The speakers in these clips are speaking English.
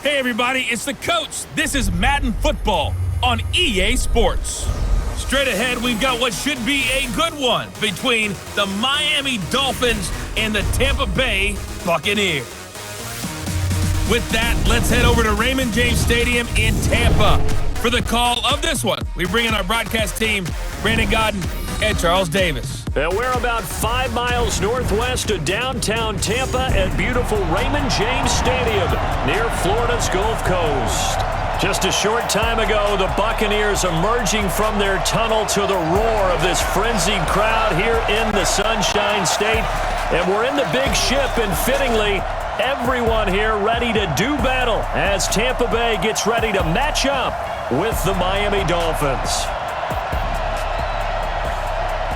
Hey everybody, it's the coach. This is Madden Football on EA Sports. Straight ahead, we've got what should be a good one between the Miami Dolphins and the Tampa Bay Buccaneers. With that, let's head over to Raymond James Stadium in Tampa for the call of this one. We bring in our broadcast team, Brandon Godden and Charles Davis. And we're about 5 miles northwest of downtown Tampa at beautiful Raymond James Stadium near Florida's Gulf Coast. Just a short time ago, the Buccaneers emerging from their tunnel to the roar of this frenzied crowd here in the Sunshine State. And we're in the big ship, and fittingly, everyone here ready to do battle as Tampa Bay gets ready to match up with the Miami Dolphins.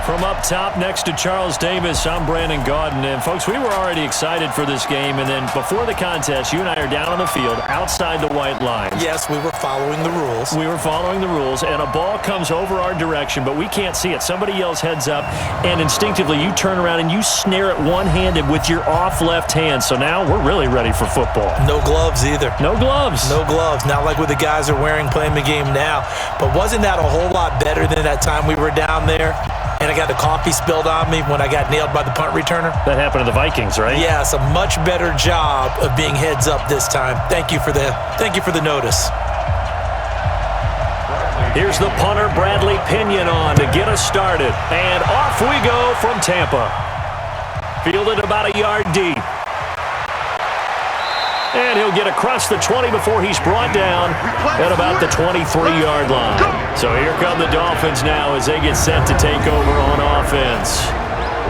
From up top next to Charles Davis, I'm Brandon Godden. And, folks, we were already excited for this game. And then before the contest, you and I are down on the field outside the white line. Yes, we were following the rules. We were following the rules, and a ball comes over our direction, but we can't see it. Somebody yells heads up, and instinctively you turn around and you snare it one-handed with your off left hand. So now we're really ready for football. No gloves either. No gloves. No gloves. Not like what the guys are wearing playing the game now. But wasn't that a whole lot better than that time we were down there? And I got the coffee spilled on me when I got nailed by the punt returner. That happened to the Vikings, right? Yes, a much better job of being heads up this time. Thank you for the notice. Here's the punter, Bradley Pinion, on to get us started. And off we go from Tampa. Fielded about a yard deep. And he'll get across the 20 before he's brought down at about the 23-yard line. So here come the Dolphins now as they get set to take over on offense.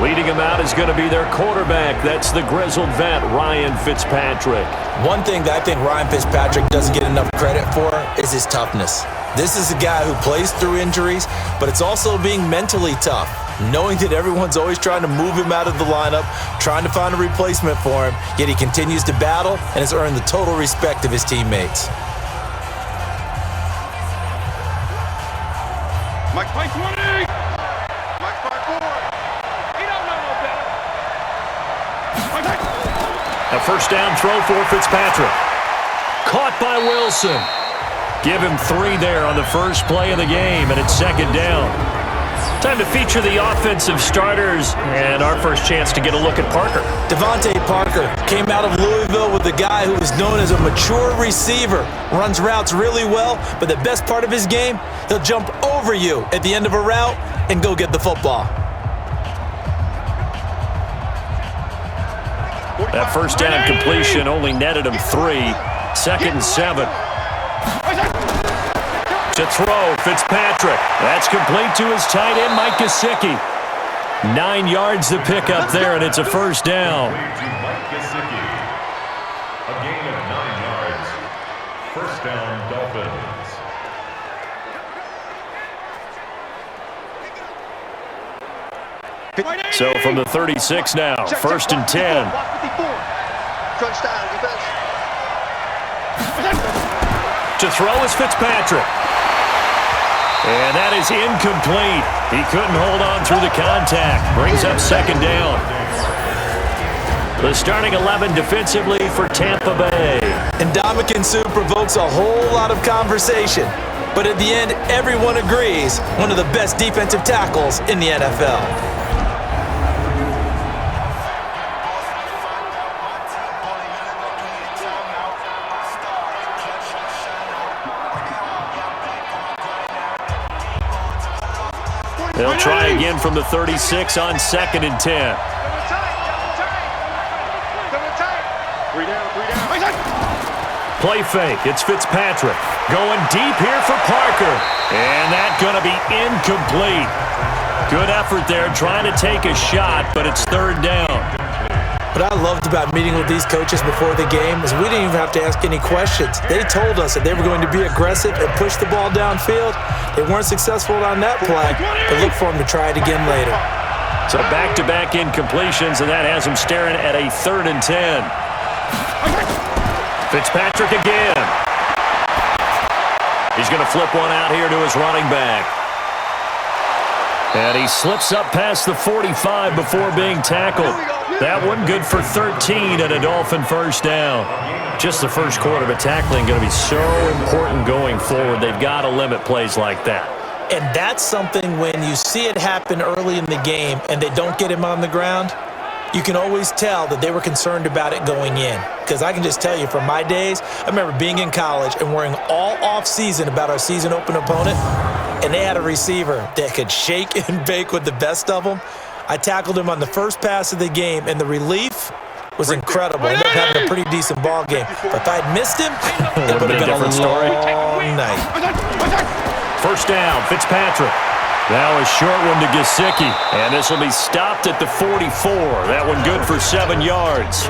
Leading them out is going to be their quarterback. That's the grizzled vet, Ryan Fitzpatrick. One thing that I think Ryan Fitzpatrick doesn't get enough credit for is his toughness. This is a guy who plays through injuries, but it's also being mentally tough, knowing that everyone's always trying to move him out of the lineup, trying to find a replacement for him, yet he continues to battle and has earned the total respect of his teammates. Mike 20! Mike 4! He don't know no better! A first down throw for Fitzpatrick. Caught by Wilson. Give him 3 there on the first play of the game, and it's second down. Time to feature the offensive starters, and our first chance to get a look at Parker. Devontae Parker came out of Louisville with a guy who is known as a mature receiver. Runs routes really well, but the best part of his game, he'll jump over you at the end of a route and go get the football. That first down completion only netted him 3. Second and 7. To throw, Fitzpatrick. That's complete to his tight end, Mike Gesicki. 9 yards to pick up there, and it's a first down. Mike Gesicki. A gain of 9 yards. First down, Dolphins. So from the 36 now, first and 10. To throw is Fitzpatrick. And that is incomplete. He couldn't hold on through the contact. Brings up second down. The starting 11 defensively for Tampa Bay. And Ndamukong Suh provokes a whole lot of conversation. But at the end, everyone agrees one of the best defensive tackles in the NFL. They'll try again from the 36 on second and 10. Play fake. It's Fitzpatrick. Going deep here for Parker. And that's going to be incomplete. Good effort there trying to take a shot, but it's third down. What I loved about meeting with these coaches before the game is we didn't even have to ask any questions. They told us that they were going to be aggressive and push the ball downfield. They weren't successful on that play, but look for them to try it again later. So back-to-back incompletions, and that has them staring at a third and 10. Fitzpatrick again. He's going to flip one out here to his running back. And he slips up past the 45 before being tackled. That one good for 13 and a Dolphin first down. Just the first quarter, but tackling going to be so important going forward. They've got to limit plays like that. And that's something when you see it happen early in the game and they don't get him on the ground, you can always tell that they were concerned about it going in. Because I can just tell you from my days, I remember being in college and worrying all off-season about our season open opponent, and they had a receiver that could shake and bake with the best of them. I tackled him on the first pass of the game, and the relief was incredible. I ended up having a pretty decent ball game. But if I had missed him, it would have been a different story. Long night. First down, Fitzpatrick. Now a short one to Gesicki, and this will be stopped at the 44. That one good for 7 yards.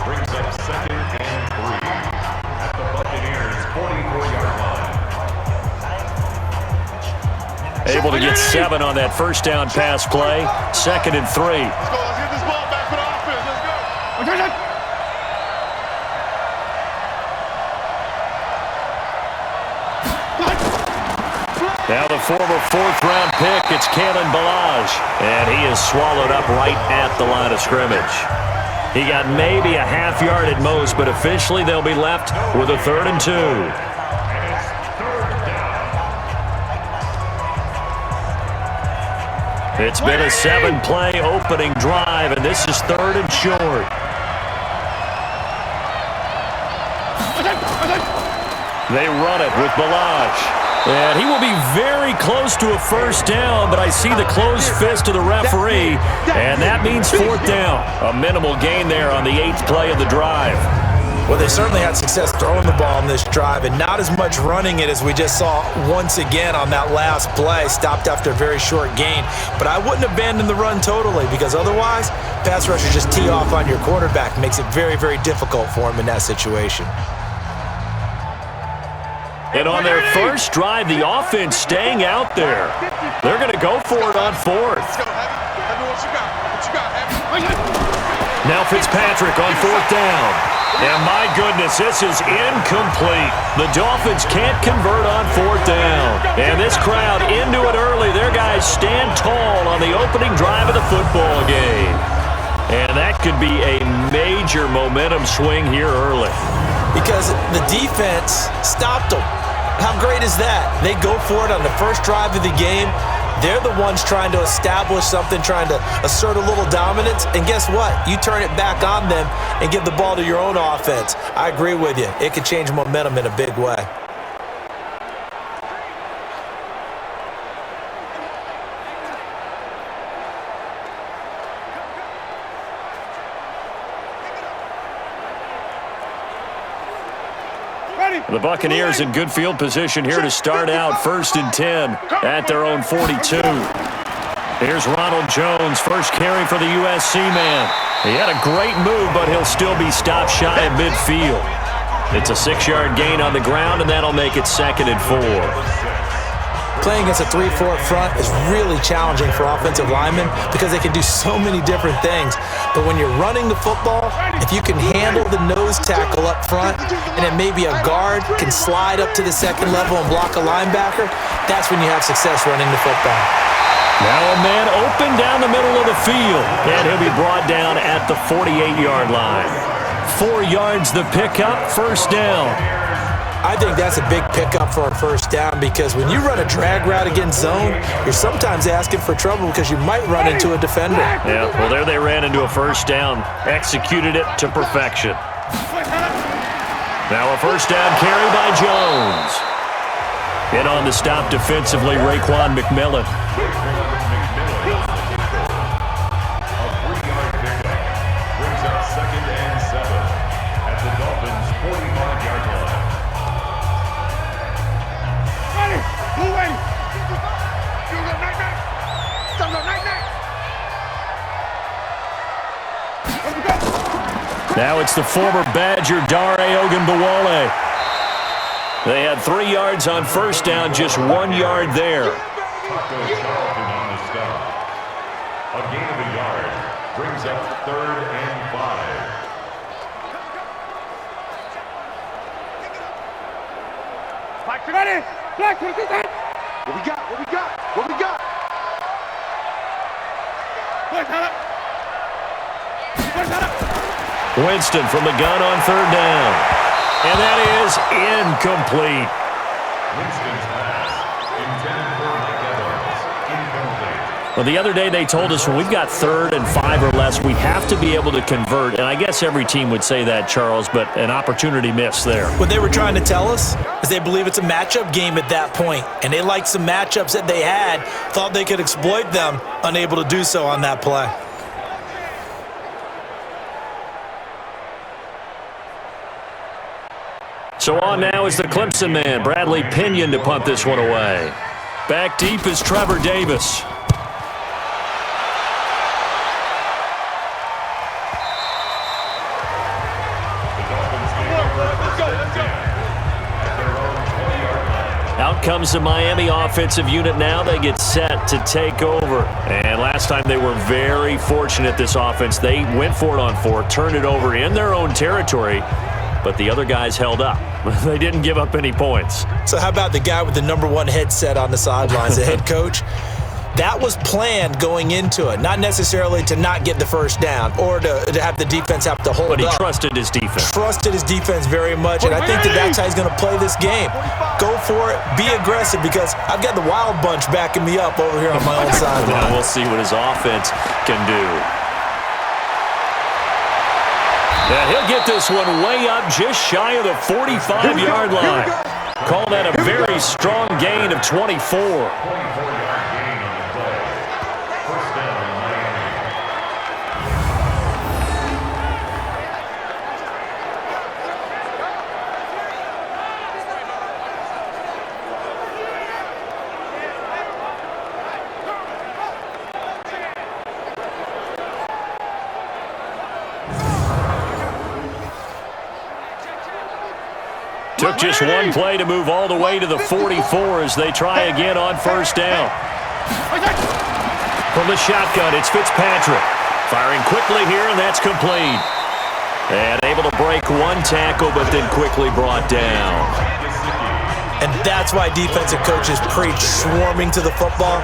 Brings up 2nd and 3 at the Buccaneers' 44-yard line. Able to get 7 on that first down pass play. 2nd and 3. Let's go. Let's get this ball back for the offense. Let's go. Now the former 4th-round pick, it's Kalen Ballage, and he is swallowed up right at the line of scrimmage. He got maybe a half yard at most, but officially they'll be left with a 3rd and 2. It's been a 7-play opening drive, and this is 3rd and short. They run it with Ballage. And he will be very close to a first down, but I see the closed fist of the referee, and that means 4th down. A minimal gain there on the 8th play of the drive. Well, they certainly had success throwing the ball on this drive, and not as much running it as we just saw once again on that last play, stopped after a very short gain. But I wouldn't abandon the run totally, because otherwise, pass rushers just tee off on your quarterback. Makes it very, very difficult for him in that situation. And on their first drive, the offense staying out there. They're going to go for it on 4th. Now Fitzpatrick on 4th down. And my goodness, this is incomplete. The Dolphins can't convert on 4th down. And this crowd into it early. Their guys stand tall on the opening drive of the football game. And that could be a major momentum swing here early. Because the defense stopped them. How great is that? They go for it on the first drive of the game. They're the ones trying to establish something, trying to assert a little dominance. And guess what? You turn it back on them and give the ball to your own offense. I agree with you. It could change momentum in a big way. The Buccaneers in good field position here to start out 1st and 10 at their own 42. Here's Ronald Jones, first carry for the USC man. He had a great move, but he'll still be stopped shy of midfield. It's a 6-yard gain on the ground, and that'll make it 2nd and 4. Playing against a 3-4 front is really challenging for offensive linemen because they can do so many different things. But when you're running the football, if you can handle the nose tackle up front and then maybe a guard can slide up to the 2nd level and block a linebacker, that's when you have success running the football. Now a man open down the middle of the field, and he'll be brought down at the 48-yard line. 4 yards the pickup, 1st down. I think that's a big pickup for a 1st down because when you run a drag route against zone, you're sometimes asking for trouble because you might run into a defender. Yeah, well, there they ran into a 1st down, executed it to perfection. Now a 1st down carry by Jones. In on the stop defensively, Raekwon McMillan. Brings up 2nd and 7 at the Dolphins' 45-yard line. Now it's the former Badger Dare Ogunbowale. They had 3 yards on 1st down, just 1 yard there. A gain of a yard brings up 3rd and 5. What we got? What we got? What we got? Winston from the gun on third down. And that is incomplete. Winston's pass, intended for Mike Evans, incomplete. Well, the other day they told us when we've got 3rd and 5 or less, we have to be able to convert. And I guess every team would say that, Charles, but an opportunity missed there. What they were trying to tell us is they believe it's a matchup game at that point, and they liked some matchups that they had, thought they could exploit them, unable to do so on that play. So on now is the Clemson man, Bradley Pinion, to punt this one away. Back deep is Trevor Davis. Out comes the Miami offensive unit now. They get set to take over. And last time they were very fortunate, this offense. They went for it on 4, turned it over in their own territory, but the other guys held up. They didn't give up any points. So how about the guy with the #1 headset on the sidelines, the head coach? That was planned going into it, not necessarily to not get the first down or to have the defense have to hold up. But he trusted his defense. Trusted his defense very much, and I think that's how he's going to play this game. Go for it, be aggressive, because I've got the wild bunch backing me up over here on my own sideline. Now we'll see what his offense can do. Yeah, he'll get this one way up just shy of the 45-yard line. Call that a very strong gain of 24. 24-yard gain on the play. First down, Miami. Took just one play to move all the way to the 44 as they try again on first down. From the shotgun, it's Fitzpatrick. Firing quickly here, and that's complete. And able to break one tackle, but then quickly brought down. And that's why defensive coaches preach swarming to the football.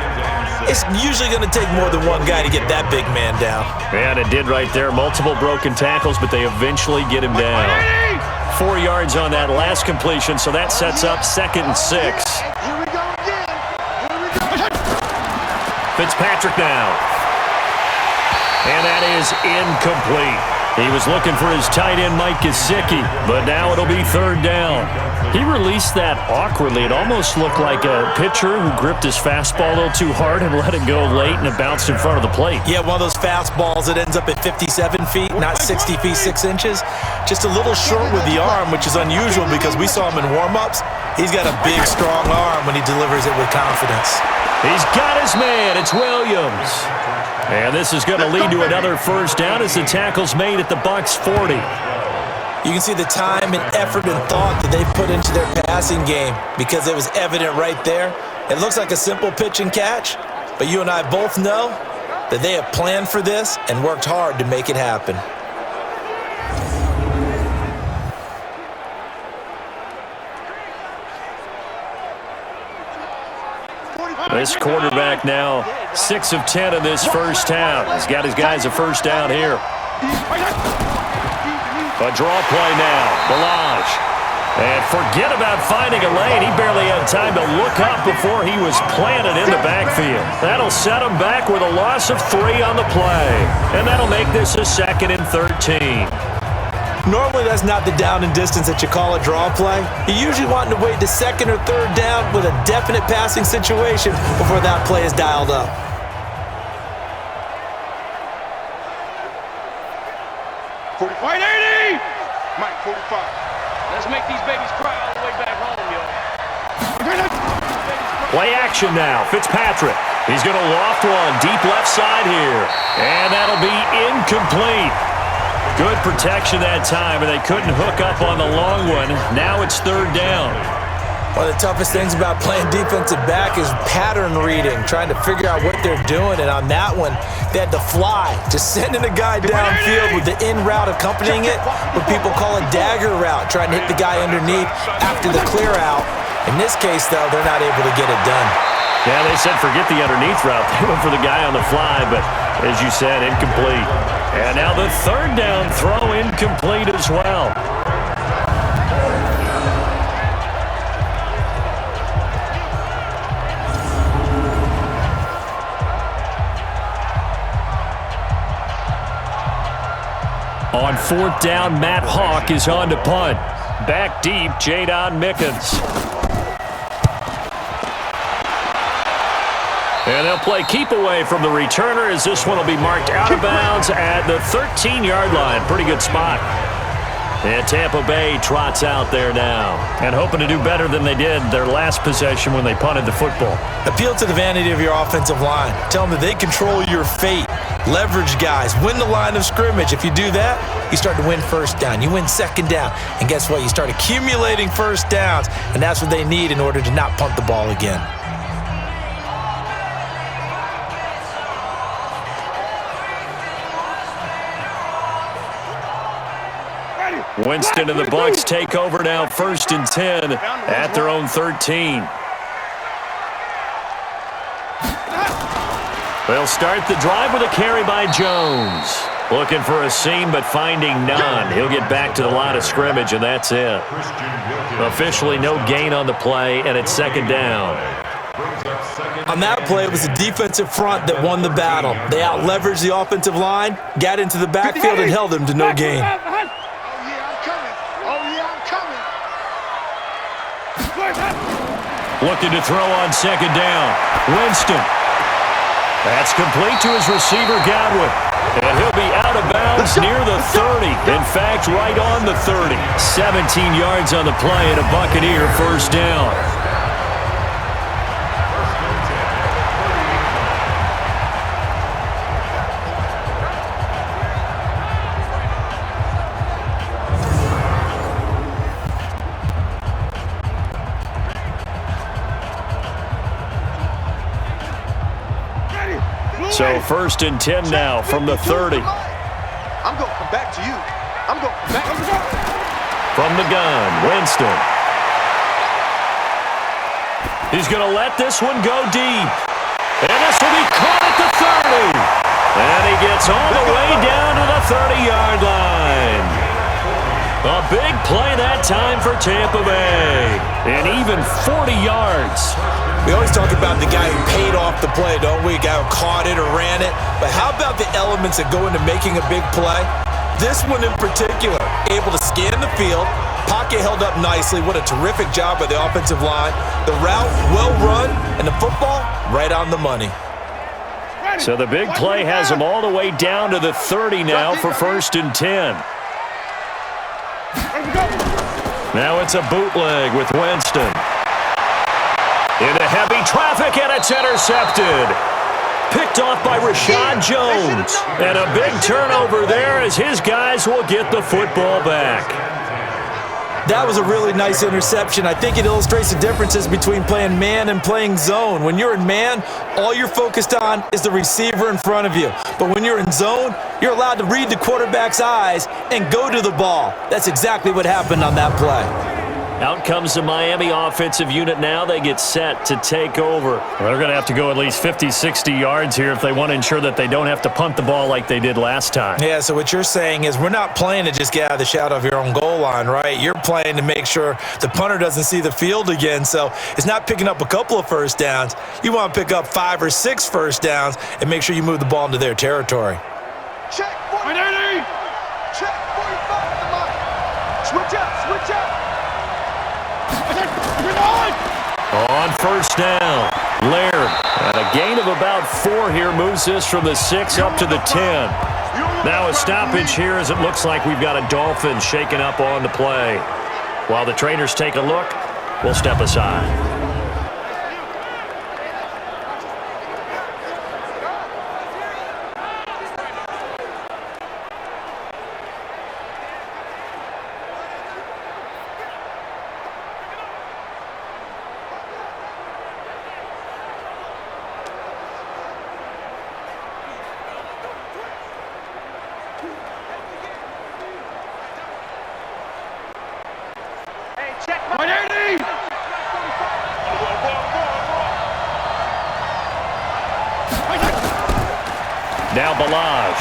It's usually going to take more than one guy to get that big man down. And it did right there. Multiple broken tackles, but they eventually get him down. 4 yards on that last completion, so that sets up 2nd and 6. Here we go again. Here we go. Fitzpatrick now. And that is incomplete. He was looking for his tight end, Mike Gesicki, but now it'll be 3rd down. He released that awkwardly. It almost looked like a pitcher who gripped his fastball a little too hard and let it go late, and it bounced in front of the plate. Yeah, one of those fastballs that ends up at 57 feet, not 60 feet, 6 inches. Just a little short with the arm, which is unusual because we saw him in warm-ups. He's got a big, strong arm when he delivers it with confidence. He's got his man. It's Williams. And this is going to lead to another first down as the tackle's made at the Bucs 40. You can see the time and effort and thought that they've put into their passing game because it was evident right there. It looks like a simple pitch and catch, but you and I both know that they have planned for this and worked hard to make it happen. This quarterback now 6 of 10 in this first half. He's got his guys a first down here. A draw play now. Balaj. And forget about finding a lane. He barely had time to look up before he was planted in the backfield. That'll set him back with a loss of 3 on the play. And that'll make this a 2nd and 13. Normally, that's not the down and distance that you call a draw play. You're usually wanting to wait to 2nd or 3rd down with a definite passing situation before that play is dialed up. Mike 80! Mike 45. Let's make these babies cry all the way back home, yo. Play action now. Fitzpatrick. He's going to loft one deep left side here. And that'll be incomplete. Good protection that time, and they couldn't hook up on the long one. Now it's 3rd down. One of the toughest things about playing defensive back is pattern reading, trying to figure out what they're doing. And on that one, they had to fly, just sending a guy downfield with the in route accompanying it, what people call a dagger route, trying to hit the guy underneath after the clear out. In this case, though, they're not able to get it done. Yeah, they said forget the underneath route. They went for the guy on the fly, but As you said, incomplete. And now the third down throw incomplete as well. On fourth down, Matt Hawk is on to punt. Back deep, Jadon Mickens. And they'll play keep away from the returner as this one will be marked out of bounds at the 13-yard line. Pretty good spot. And Tampa Bay trots out there now and hoping to do better than they did their last possession when they punted the football. Appeal to the vanity of your offensive line. Tell them that they control your fate. Leverage guys. Win the line of scrimmage. If you do that, you start to win first down. You win second down. And guess what? You start accumulating first downs. And that's what they need in order to not punt the ball again. Winston and the Bucs take over now, 1st and 10 at their own 13. They'll start the drive with a carry by Jones. Looking for a seam, but finding none. He'll get back to the line of scrimmage, and that's it. Officially no gain on the play, and it's 2nd down. On that play, it was the defensive front that won the battle. They out-leveraged the offensive line, got into the backfield, and held them to no gain. Looking to throw on 2nd down. Winston. That's complete to his receiver, Godwin. And he'll be out of bounds near the 30. In fact, right on the 30. 17 yards on the play and a Buccaneer 1st down. So 1st and 10 now from the 30. I'm going to come back to you. I'm going to come back to you. From the gun, Winston. He's going to let this one go deep. And this will be caught at the 30. And he gets all the way down to the 30-yard line. A big play that time for Tampa Bay. And even 40 yards. We always talk about the guy who paid off the play, don't we? A guy who caught it or ran it. But how about the elements that go into making a big play? This one in particular, able to scan the field, pocket held up nicely. What a terrific job by the offensive line. The route, well run, and the football, right on the money. So the big play has him all the way down to the 30 now for 1st and 10. Now it's a bootleg with Winston. Into heavy traffic, and it's intercepted. Picked off by Rashad Jones. And a big turnover there as his guys will get the football back. That was a really nice interception. I think it illustrates the differences between playing man and playing zone. When you're in man, all you're focused on is the receiver in front of you. But when you're in zone, you're allowed to read the quarterback's eyes and go to the ball. That's exactly what happened on that play. Out comes the Miami offensive unit now. They get set to take over. They're going to have to go at least 50, 60 yards here if they want to ensure that they don't have to punt the ball like they did last time. Yeah, so what you're saying is we're not playing to just get out of the shadow of your own goal line, right? You're playing to make sure the punter doesn't see the field again. So it's not picking up a couple of first downs. You want to pick up 5 or 6 first downs and make sure you move the ball into their territory. Check 40. Check 45 at the mark. Switch up, switch up. On 1st down, Laird. And a gain of about 4 here moves this from the 6 up to the 10. Now a stoppage here as it looks like we've got a Dolphins shaking up on the play. While the trainers take a look, we'll step aside. Now Balaj.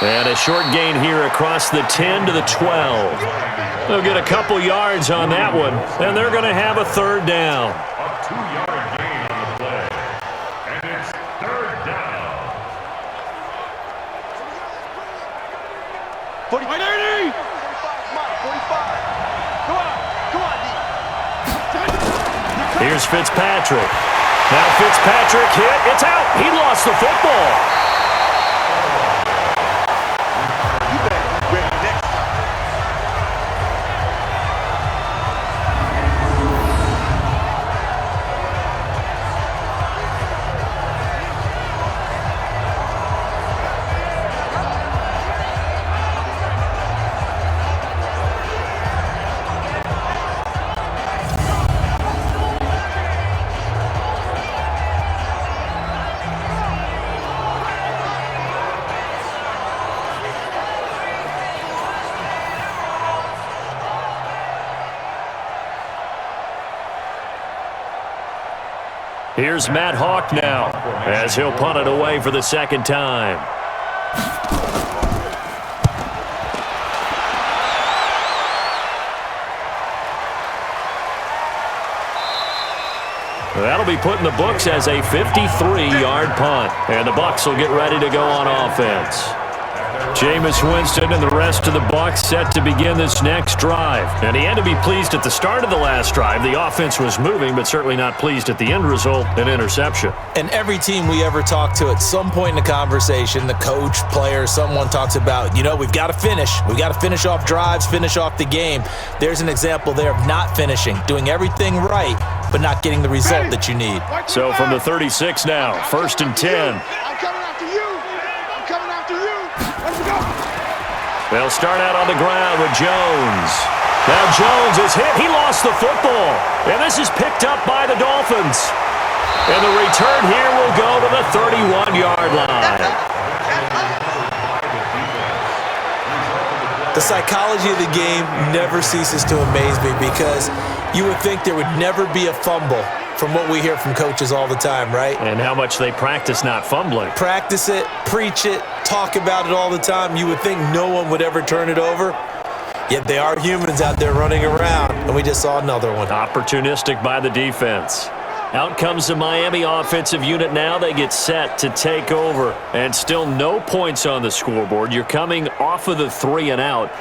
And a short gain here across the 10 to the 12. They'll get a couple yards on that one, and they're going to have a third down. A 2-yard gain on the play. And it's third down. 45. 45. Come on, D. Here's Fitzpatrick. Now Fitzpatrick hit. It's out. He lost the football. Here's Matt Hawk now, as he'll punt it away for the second time. That'll be put in the books as a 53-yard punt. And the Bucs will get ready to go on offense. Jameis Winston and the rest of the Bucs set to begin this next drive. And he had to be pleased at the start of the last drive. The offense was moving, but certainly not pleased at the end result, an interception. And every team we ever talk to at some point in the conversation, the coach, player, someone talks about, we've got to finish. We've got to finish off drives, finish off the game. There's an example there of not finishing, doing everything right, but not getting the result that you need. So from the 36 now, 1st and 10. I'm coming after you. I'm coming after you. Let's go. They'll start out on the ground with Jones. Now Jones is hit. He lost the football. And this is picked up by the Dolphins. And the return here will go to the 31-yard line. The psychology of the game never ceases to amaze me because you would think there would never be a fumble from what we hear from coaches all the time, right? And how much they practice not fumbling. Practice it, preach it, talk about it all the time. You would think no one would ever turn it over. Yet they are humans out there running around, and we just saw another one. Opportunistic by the defense. Out comes the Miami offensive unit now. They get set to take over. And still no points on the scoreboard. You're coming off of the 3 and out.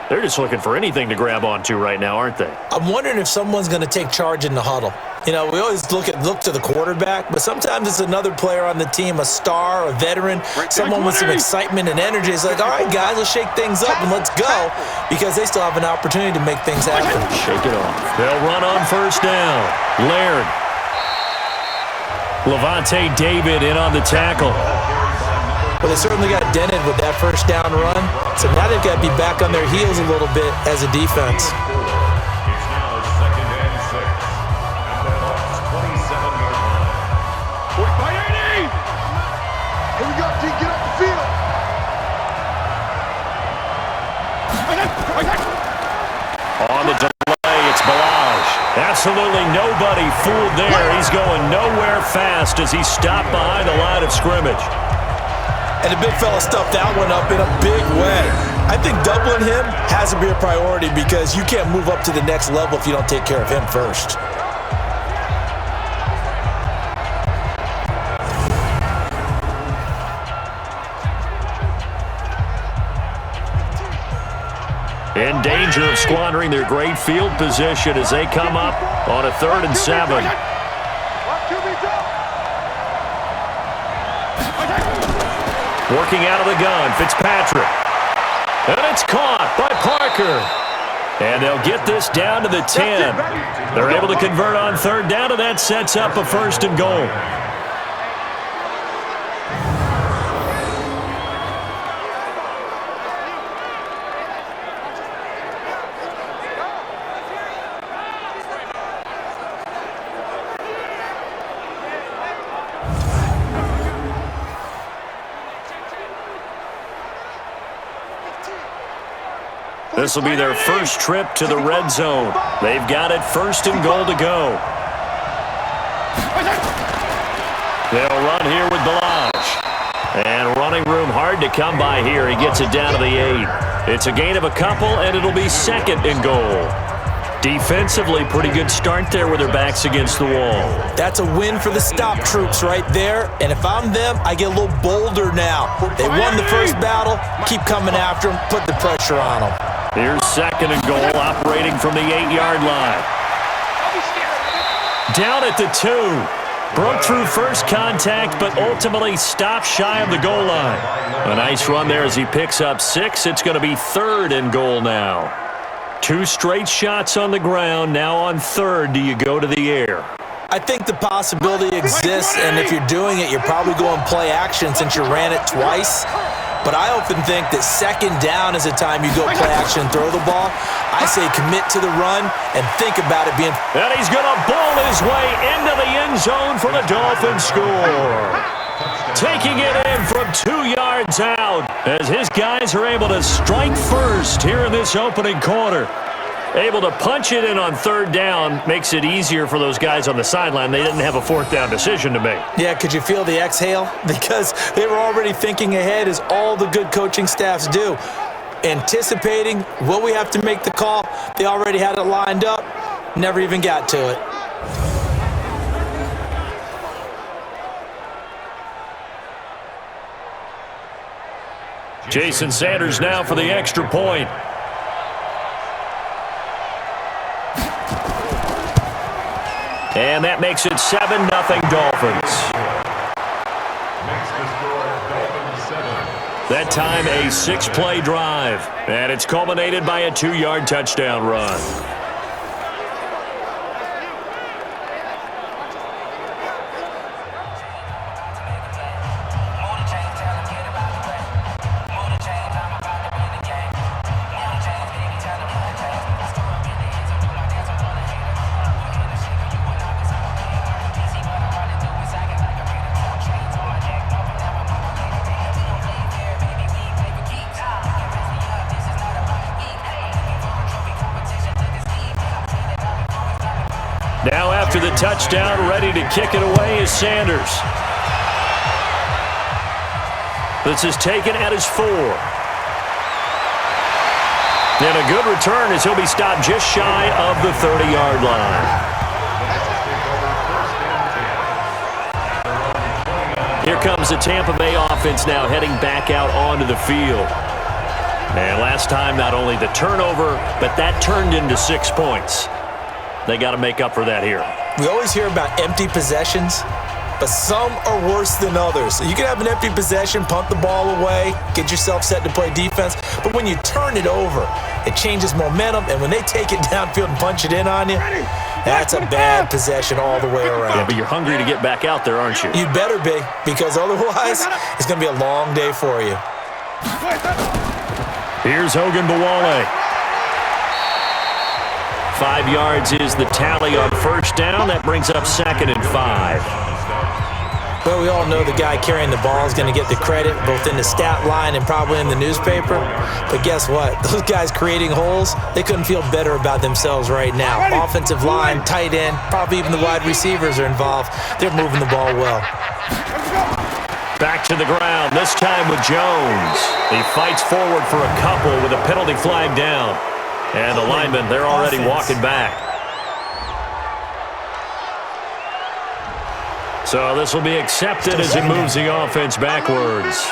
They're just looking for anything to grab onto right now, aren't they? I'm wondering if someone's going to take charge in the huddle. We always look to the quarterback, but sometimes it's another player on the team, a star, a veteran, someone with some excitement and energy. It's like, all right, guys, let's shake things up and let's go, because they still have an opportunity to make things happen. Shake it off. They'll run on first down. Laird. Levante David in on the tackle. Well, they certainly got dented with that first down run, so now they've got to be back on their heels a little bit as a defense. It's now 2nd and 6 at the Bucs' 27-yard line. 45-80. Here we go, T. Get off the field. On the delay, it's Balaj. Absolutely nobody fooled there. He's going nowhere fast as he stopped behind the line of scrimmage. And the big fella stuffed that one up in a big way. I think doubling him has to be a priority because you can't move up to the next level if you don't take care of him first. In danger of squandering their great field position as they come up on a 3rd and 7. Working out of the gun, Fitzpatrick. And it's caught by Parker. And they'll get this down to the 10. They're able to convert on 3rd down, and that sets up a 1st and goal. This will be their first trip to the red zone. They've got it 1st and goal to go. They'll run here with Balaj. And running room hard to come by here. He gets it down to the 8. It's a gain of a couple, and it'll be second and goal. Defensively, pretty good start there with their backs against the wall. That's a win for the stop troops right there. And if I'm them, I get a little bolder now. They won the first battle. Keep coming after them. Put the pressure on them. Here's second and goal, operating from the 8-yard line. Down at the 2. Broke through first contact, but ultimately stopped shy of the goal line. A nice run there as he picks up 6. It's going to be third and goal now. 2 straight shots on the ground. Now on third, do you go to the air? I think the possibility exists, and if you're doing it, you're probably going play action since you ran it twice. But I often think that second down is a time you go play action and throw the ball. I say commit to the run and think about it being... And he's going to bowl his way into the end zone for the Dolphins score. Taking it in from 2 yards out as his guys are able to strike first here in this opening quarter. Able to punch it in on third down makes it easier for those guys on the sideline. They didn't have a fourth down decision to make. Yeah, could you feel the exhale? Because they were already thinking ahead, as all the good coaching staffs do. Anticipating, will we have to make the call? They already had it lined up. Never even got to it. Jason Sanders now for the extra point. And that makes it 7-0 Dolphins. That time a 6-play drive. And it's culminated by a 2-yard touchdown run. Now after the touchdown, ready to kick it away is Sanders. This is taken at his 4. And a good return as he'll be stopped just shy of the 30-yard line. Here comes the Tampa Bay offense now heading back out onto the field. And last time, not only the turnover, but that turned into 6 points. They got to make up for that here. We always hear about empty possessions, but some are worse than others. So you can have an empty possession, punt the ball away, get yourself set to play defense, but when you turn it over, it changes momentum, and when they take it downfield and punch it in on you, that's a bad possession all the way around. Yeah, but you're hungry to get back out there, aren't you? You better be, because otherwise, it's going to be a long day for you. Here's Hogan Bawale. 5 yards is the tally on first down. That brings up second and 5. Well, we all know the guy carrying the ball is going to get the credit, both in the stat line and probably in the newspaper. But guess what? Those guys creating holes, they couldn't feel better about themselves right now. Offensive line, tight end, probably even the wide receivers are involved. They're moving the ball well. Back to the ground, this time with Jones. He fights forward for a couple with a penalty flag down. And the linemen, they're already walking back. So this will be accepted as it moves the offense backwards.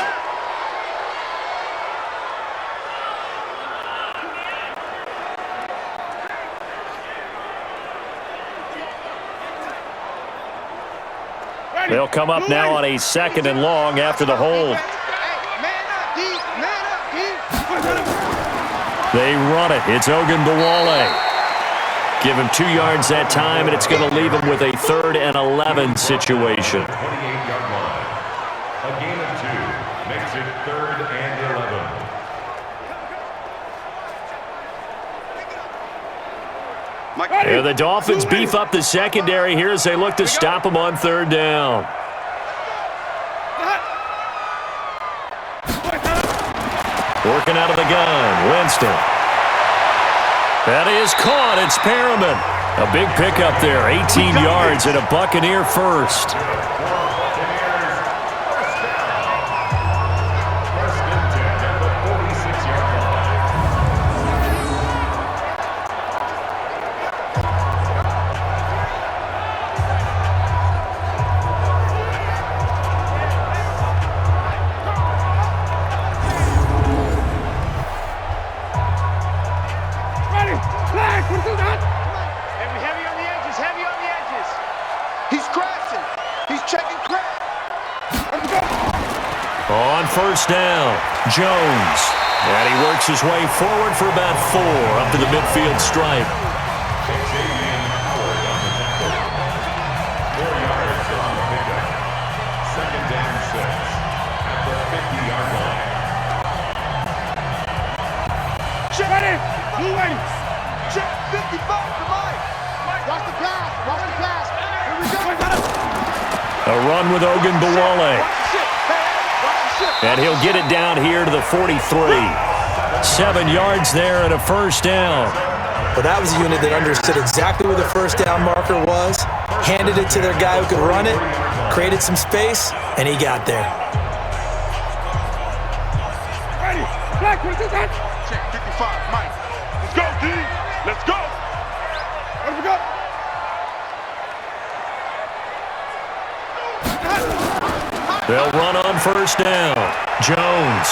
They'll come up now on a second and long after the hold. They run it. It's Hogan Bawale. Give him 2 yards that time, and it's going to leave him with a 3rd and 11 situation. 28-yard line. A gain of 2 makes it 3rd and 11. And the Dolphins beef up the secondary here as they look to stop him on 3rd down. Working out of the gun, Winston. That is caught. It's Perriman. A big pickup there, 18 yards and a Buccaneer first. On first down, Jones. And he works his way forward for about 4 up to the midfield stripe. 4 yards on the pickup. Second down 6 at the 50-yard line. Check ready. Blue ready. Check 55 to Mike. Watch the pass. Watch the pass. Here we go. A run with Ogunbowale. And he'll get it down here to the 43. 7 yards there and a first down. Well, that was a unit that understood exactly where the first down marker was, handed it to their guy who could run it, created some space, and he got there. Ready. Black, what is that? Check 55, Mike. Let's go, D. Let's go. Where do we go? They'll run on first down. Jones.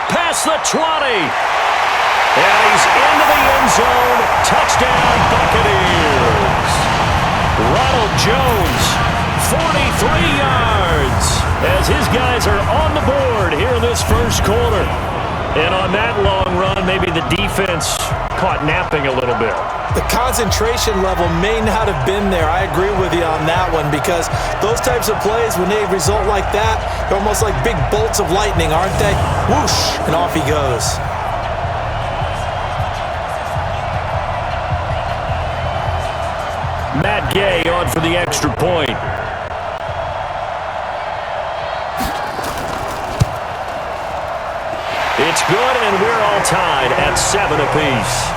Past the 20. And he's into the end zone. Touchdown, Buccaneers. Ronald Jones, 43 yards. As his guys are on the board here in this first quarter. And on that long run, maybe the defense caught napping a little bit. The concentration level may not have been there. I agree with you on that one because those types of plays, when they result like that, they're almost like big bolts of lightning, aren't they? Whoosh, and off he goes. Matt Gay on for the extra point. It's good, and we're all tied at 7 apiece.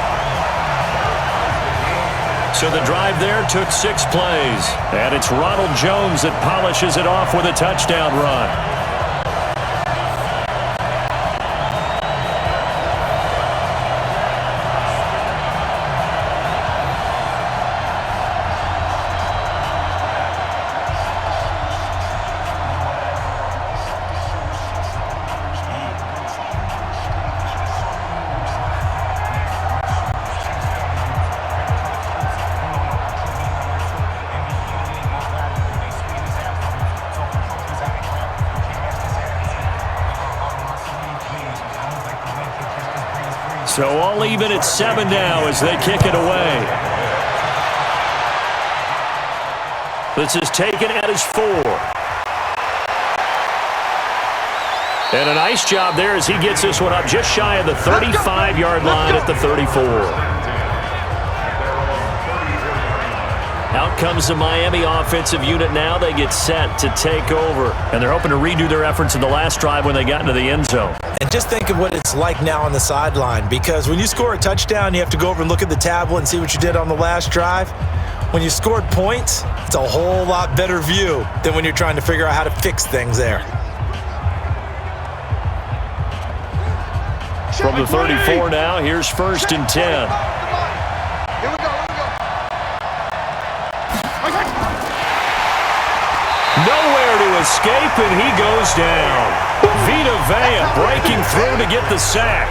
So the drive there took 6 plays. And it's Ronald Jones that polishes it off with a touchdown run. So all even at 7 now as they kick it away. This is taken at his 4. And a nice job there as he gets this one up just shy of the 35-yard line at the 34. Out comes the Miami offensive unit now. They get set to take over. And they're hoping to redo their efforts in the last drive when they got into the end zone. And just think of what it's like now on the sideline, because when you score a touchdown, you have to go over and look at the tablet and see what you did on the last drive. When you scored points, it's a whole lot better view than when you're trying to figure out how to fix things there. From the 34 now, here's 1st and 10. Here we go. Nowhere to escape, and he goes down. Vita Vea breaking through to get the sack.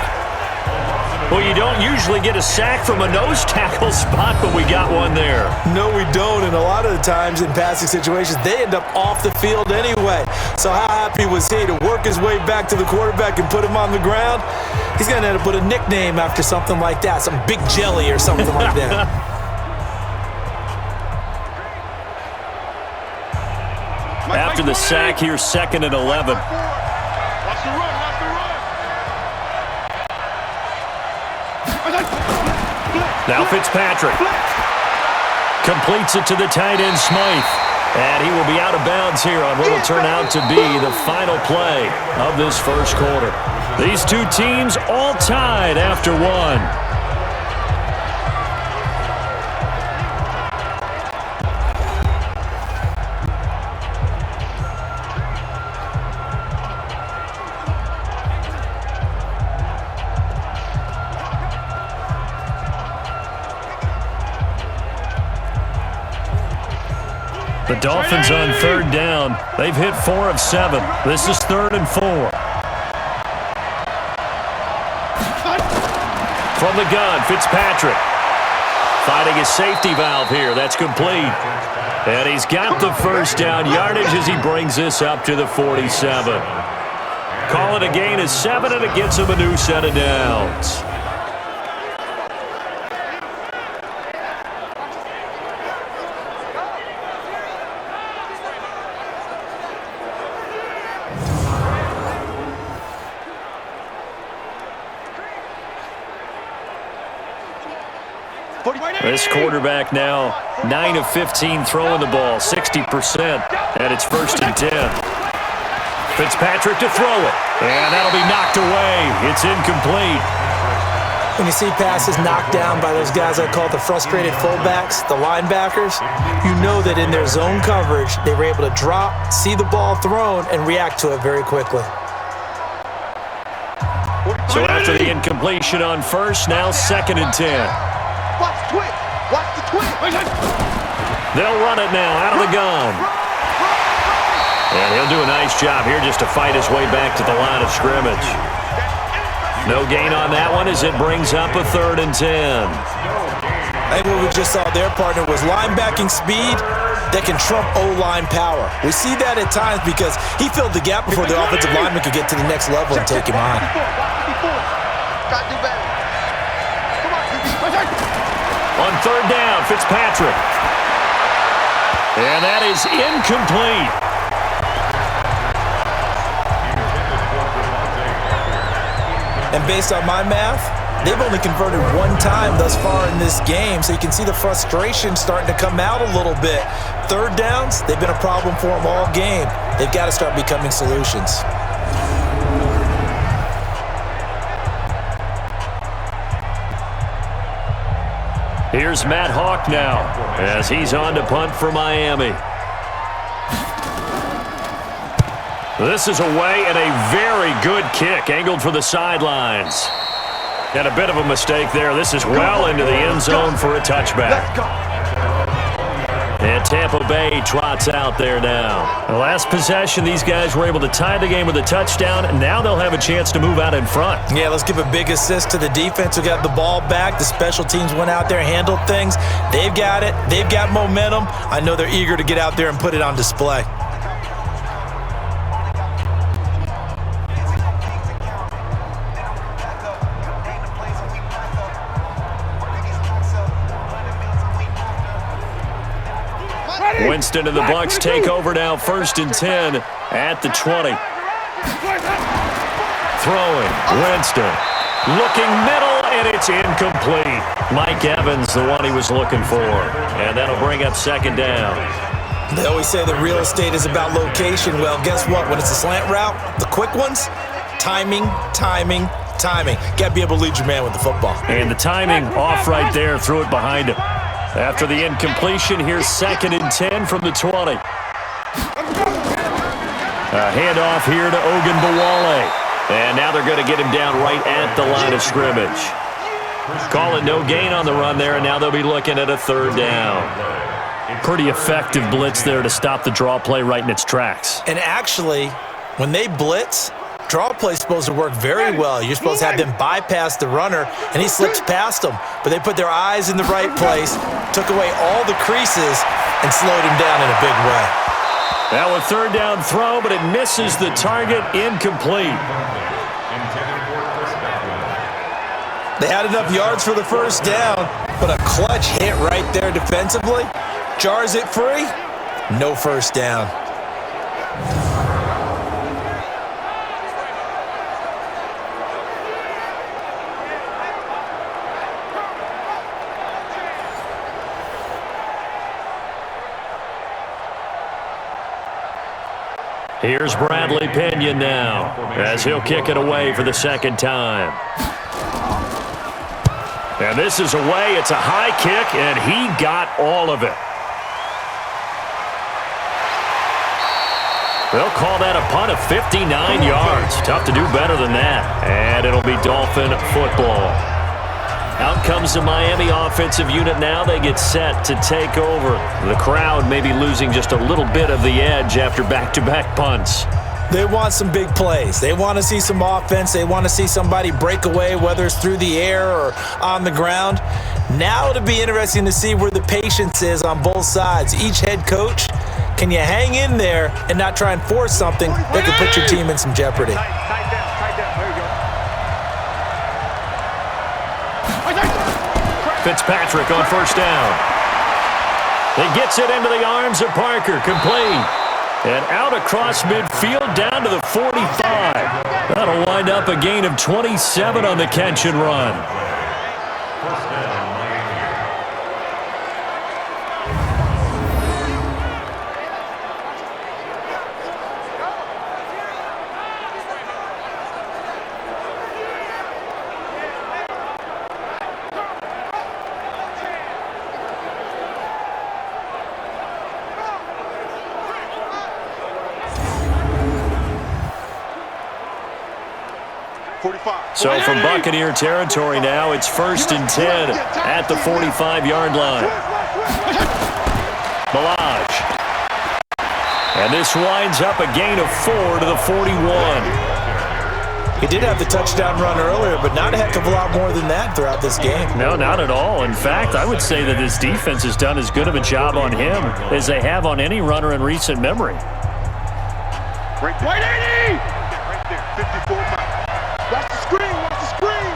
Well, you don't usually get a sack from a nose tackle spot, but we got one there. No, we don't, and a lot of the times in passing situations, they end up off the field anyway. So how happy was he to work his way back to the quarterback and put him on the ground? He's going to end up with a nickname after something like that, some Big Jelly or something like that. After the sack, here's 2nd and 11. Watch the run. Now Fitzpatrick completes it to the tight end Smythe. And he will be out of bounds here on what will turn out to be the final play of this first quarter. These two teams all tied after 1. The Dolphins on 3rd down. They've hit 4 of 7. This is 3rd and 4. From the gun, Fitzpatrick. Finding his safety valve here. That's complete. And he's got the first down yardage as he brings this up to the 47. Call it a gain of 7, and it gets him a new set of downs. This quarterback now 9 of 15 throwing the ball, 60%, and it's 1st and 10. Fitzpatrick to throw it, and that'll be knocked away. It's incomplete. When you see passes knocked down by those guys I call the frustrated fullbacks, the linebackers, you know that in their zone coverage, they were able to drop, see the ball thrown, and react to it very quickly. So after the incompletion on 1st, now 2nd and 10. Watch the twist. Watch the twist. They'll run it now out of the gun. And he'll do a nice job here just to fight his way back to the line of scrimmage. No gain on that one as it brings up a 3rd and 10. I think what we just saw there, partner, was linebacking speed that can trump O-line power. We see that at times because he filled the gap before the offensive lineman could get to the next level and take him on. Got to do better. Come on, On 3rd down, Fitzpatrick. And that is incomplete. And based on my math, they've only converted 1 time thus far in this game, so you can see the frustration starting to come out a little bit. 3rd downs, they've been a problem for them all game. They've got to start becoming solutions. Here's Matt Hawk now as he's on to punt for Miami. This is away and a very good kick angled for the sidelines. And a bit of a mistake there. This is well into the end zone for a touchback. And Tampa Bay trots out there now. The last possession, these guys were able to tie the game with a touchdown, and now they'll have a chance to move out in front. Yeah, let's give a big assist to the defense who got the ball back. The special teams went out there, handled things. They've got it. They've got momentum. I know they're eager to get out there and put it on display. Winston and the Bucs take over now, 1st and 10 at the 20. Throwing, Winston. Looking middle, and it's incomplete. Mike Evans, the one he was looking for. And that'll bring up 2nd down. They always say that real estate is about location. Well, guess what? When it's a slant route, the quick ones, timing. Got to be able to lead your man with the football. And the timing off right there, threw it behind him. After the incompletion, here's 2nd and 10 from the 20. A handoff here to Ogunbowale. And now they're going to get him down right at the line of scrimmage. Call it no gain on the run there, and now they'll be looking at a 3rd down. Pretty effective blitz there to stop the draw play right in its tracks. And actually, when they blitz, draw play is supposed to work very well. You're supposed to have them bypass the runner, and he slips past them. But they put their eyes in the right place, took away all the creases, and slowed him down in a big way. Now a 3rd down throw, but it misses the target, incomplete. They had enough yards for the 1st down, but a clutch hit right there defensively. Jars it free, no 1st down. Here's Bradley Pinion now as he'll kick it away for the 2nd time. And this is away. It's a high kick, and he got all of it. They'll call that a punt of 59 yards. Tough to do better than that. And it'll be Dolphin football. Out comes the Miami offensive unit now. They get set to take over. The crowd may be losing just a little bit of the edge after back-to-back punts. They want some big plays. They want to see some offense. They want to see somebody break away, whether it's through the air or on the ground. Now it'll be interesting to see where the patience is on both sides. Each head coach, can you hang in there and not try and force something that could put your team in some jeopardy? Fitzpatrick on first down. He gets it into the arms of Parker, complete. And out across midfield down to the 45. That'll wind up a gain of 27 on the catch and run. So from Buccaneer territory now, it's 1st and 10 at the 45-yard line. Balaj. And this winds up a gain of 4 to the 41. He did have the touchdown run earlier, but not a heck of a lot more than that throughout this game. No, not at all. In fact, I would say that this defense has done as good of a job on him as they have on any runner in recent memory. Right there. Right there. 54 miles. Watch the screen. Watch the screen.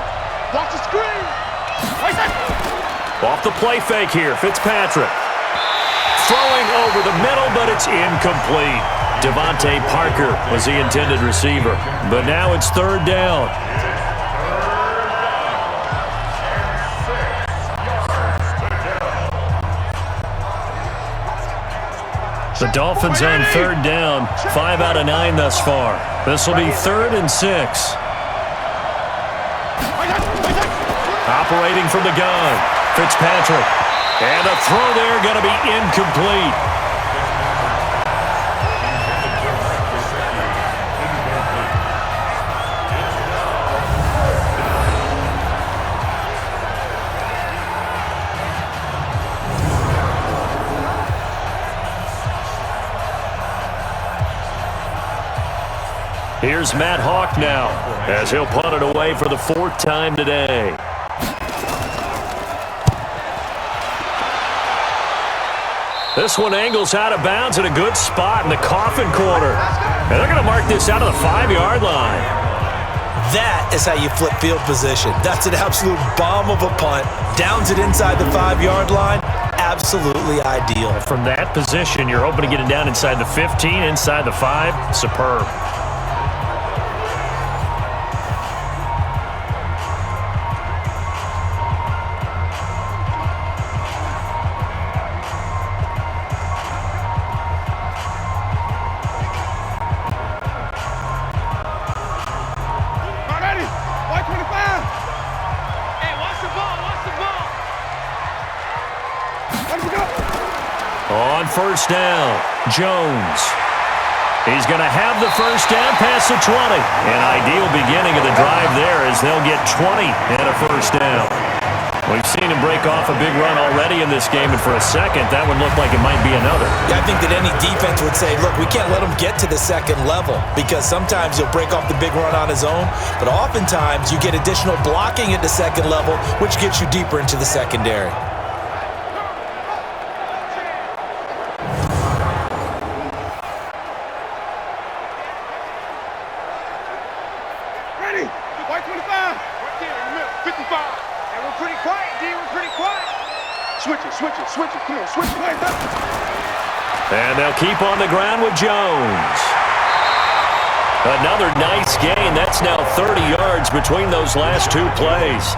Watch the screen. Off the play fake here, Fitzpatrick. Throwing over the middle, but it's incomplete. Devontae Parker was the intended receiver. But now it's 3rd down. The Dolphins on 3rd down. 5 out of 9 thus far. This will be 3rd and 6. Operating from the gun, Fitzpatrick. And a throw there going to be incomplete. Here's Matt Hawk now, as he'll punt it away for the 4th time today. This one angles out of bounds at a good spot in the coffin corner. And they're going to mark this out of the 5-yard line. That is how you flip field position. That's an absolute bomb of a punt. Downs it inside the 5-yard line. Absolutely ideal. From that position, you're hoping to get it down inside the 15, inside the 5. Superb. On first down, Jones. He's going to have the first down past the 20. An ideal beginning of the drive there as they'll get 20 and a first down. We've seen him break off a big run already in this game, and for a second, that would look like it might be another. Yeah, I think that any defense would say, look, we can't let him get to the second level because sometimes he'll break off the big run on his own, but oftentimes you get additional blocking at the second level, which gets you deeper into the secondary. Switch it. Come on, switch it. And they'll keep on the ground with Jones. Another nice gain. That's now 30 yards between those last 2 plays.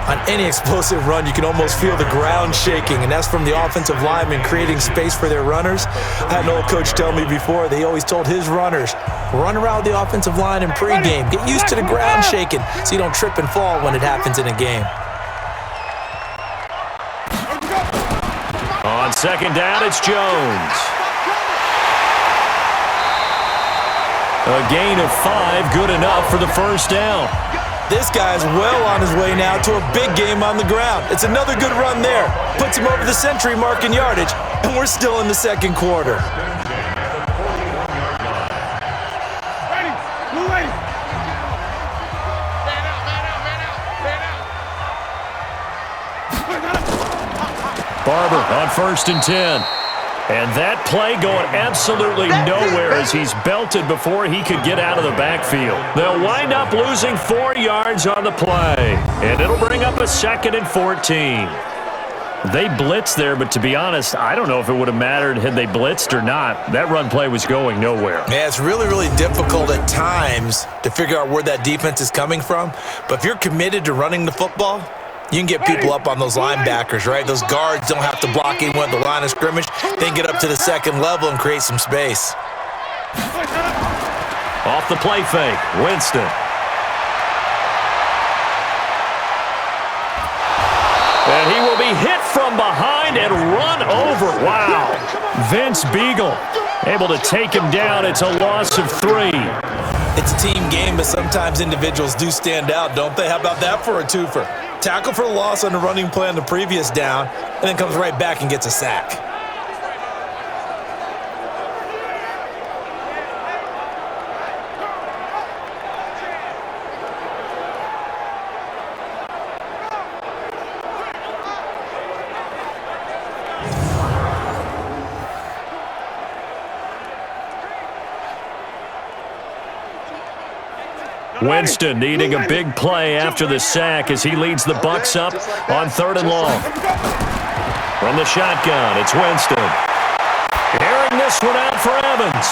On any explosive run, you can almost feel the ground shaking, and that's from the offensive linemen creating space for their runners. I had an old coach tell me before, they always told his runners, run around the offensive line in pregame. Get used to the ground shaking so you don't trip and fall when it happens in a game. On second down, it's Jones. A gain of 5, good enough for the first down. This guy's well on his way now to a big game on the ground. It's another good run there. Puts him over the century mark in yardage, and we're still in the second quarter. Barber on 1st and 10. And that play going absolutely nowhere as he's belted before he could get out of the backfield. They'll wind up losing 4 yards on the play. And it'll bring up a 2nd and 14. They blitzed there, but to be honest, I don't know if it would have mattered had they blitzed or not. That run play was going nowhere. Yeah, it's really, really difficult at times to figure out where that defense is coming from. But if you're committed to running the football, you can get people up on those linebackers, right? Those guards don't have to block anyone at the line of scrimmage. They can get up to the second level and create some space. Off the play fake, Winston. And he will be hit from behind and run over. Wow. Vince Beagle able to take him down. It's a loss of 3. It's a team game, but sometimes individuals do stand out, don't they? How about that for a twofer? Tackle for a loss on the running play on the previous down, and then comes right back and gets a sack. Winston needing a big play after the sack as he leads the Bucs up on 3rd and long. From the shotgun, it's Winston. Airing this one out for Evans.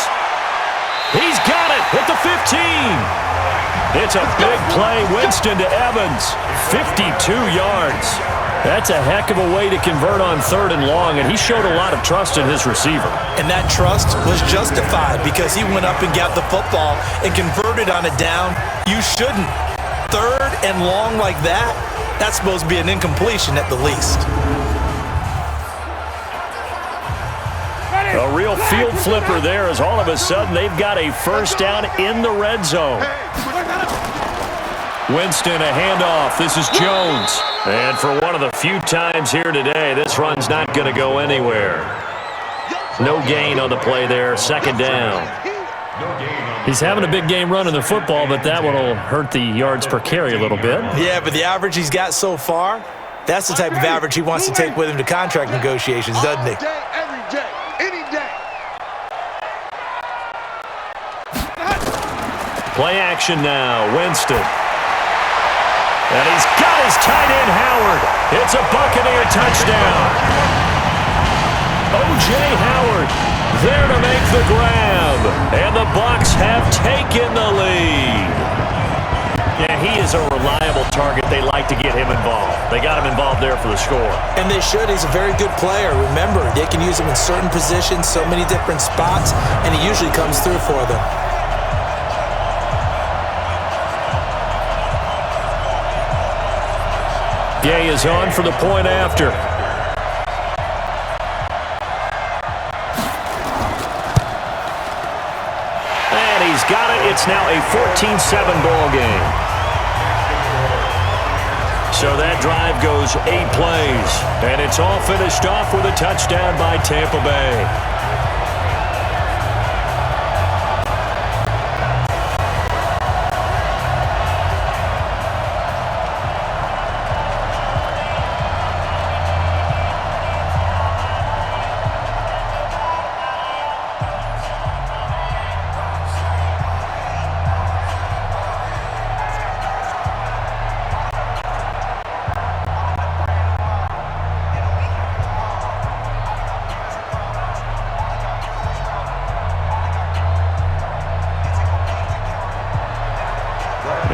He's got it at the 15. It's a big play, Winston to Evans. 52 yards. That's a heck of a way to convert on 3rd and long, and he showed a lot of trust in his receiver. And that trust was justified because he went up and got the football and converted on a down. You shouldn't. 3rd and long like that, that's supposed to be an incompletion at the least. A real field flipper there as all of a sudden they've got a first down in the red zone. Winston, a handoff. This is Jones. And for one of the few times here today, this run's not going to go anywhere. No gain on the play there, 2nd down. He's having a big game running the football, but that one will hurt the yards per carry a little bit. Yeah, but the average he's got so far, that's the type of average he wants to take with him to contract negotiations, doesn't he? Every day, any day. Play action now, Winston. And he's got his tight end, Howard. It's a Buccaneer touchdown. O.J. Howard there to make the grab. And the Bucs have taken the lead. Yeah, he is a reliable target. They like to get him involved. They got him involved there for the score. And they should. He's a very good player. Remember, they can use him in certain positions, so many different spots, and he usually comes through for them. Gay is on for the point after. And he's got it. It's now a 14-7 ball game. So that drive goes 8 plays. And it's all finished off with a touchdown by Tampa Bay.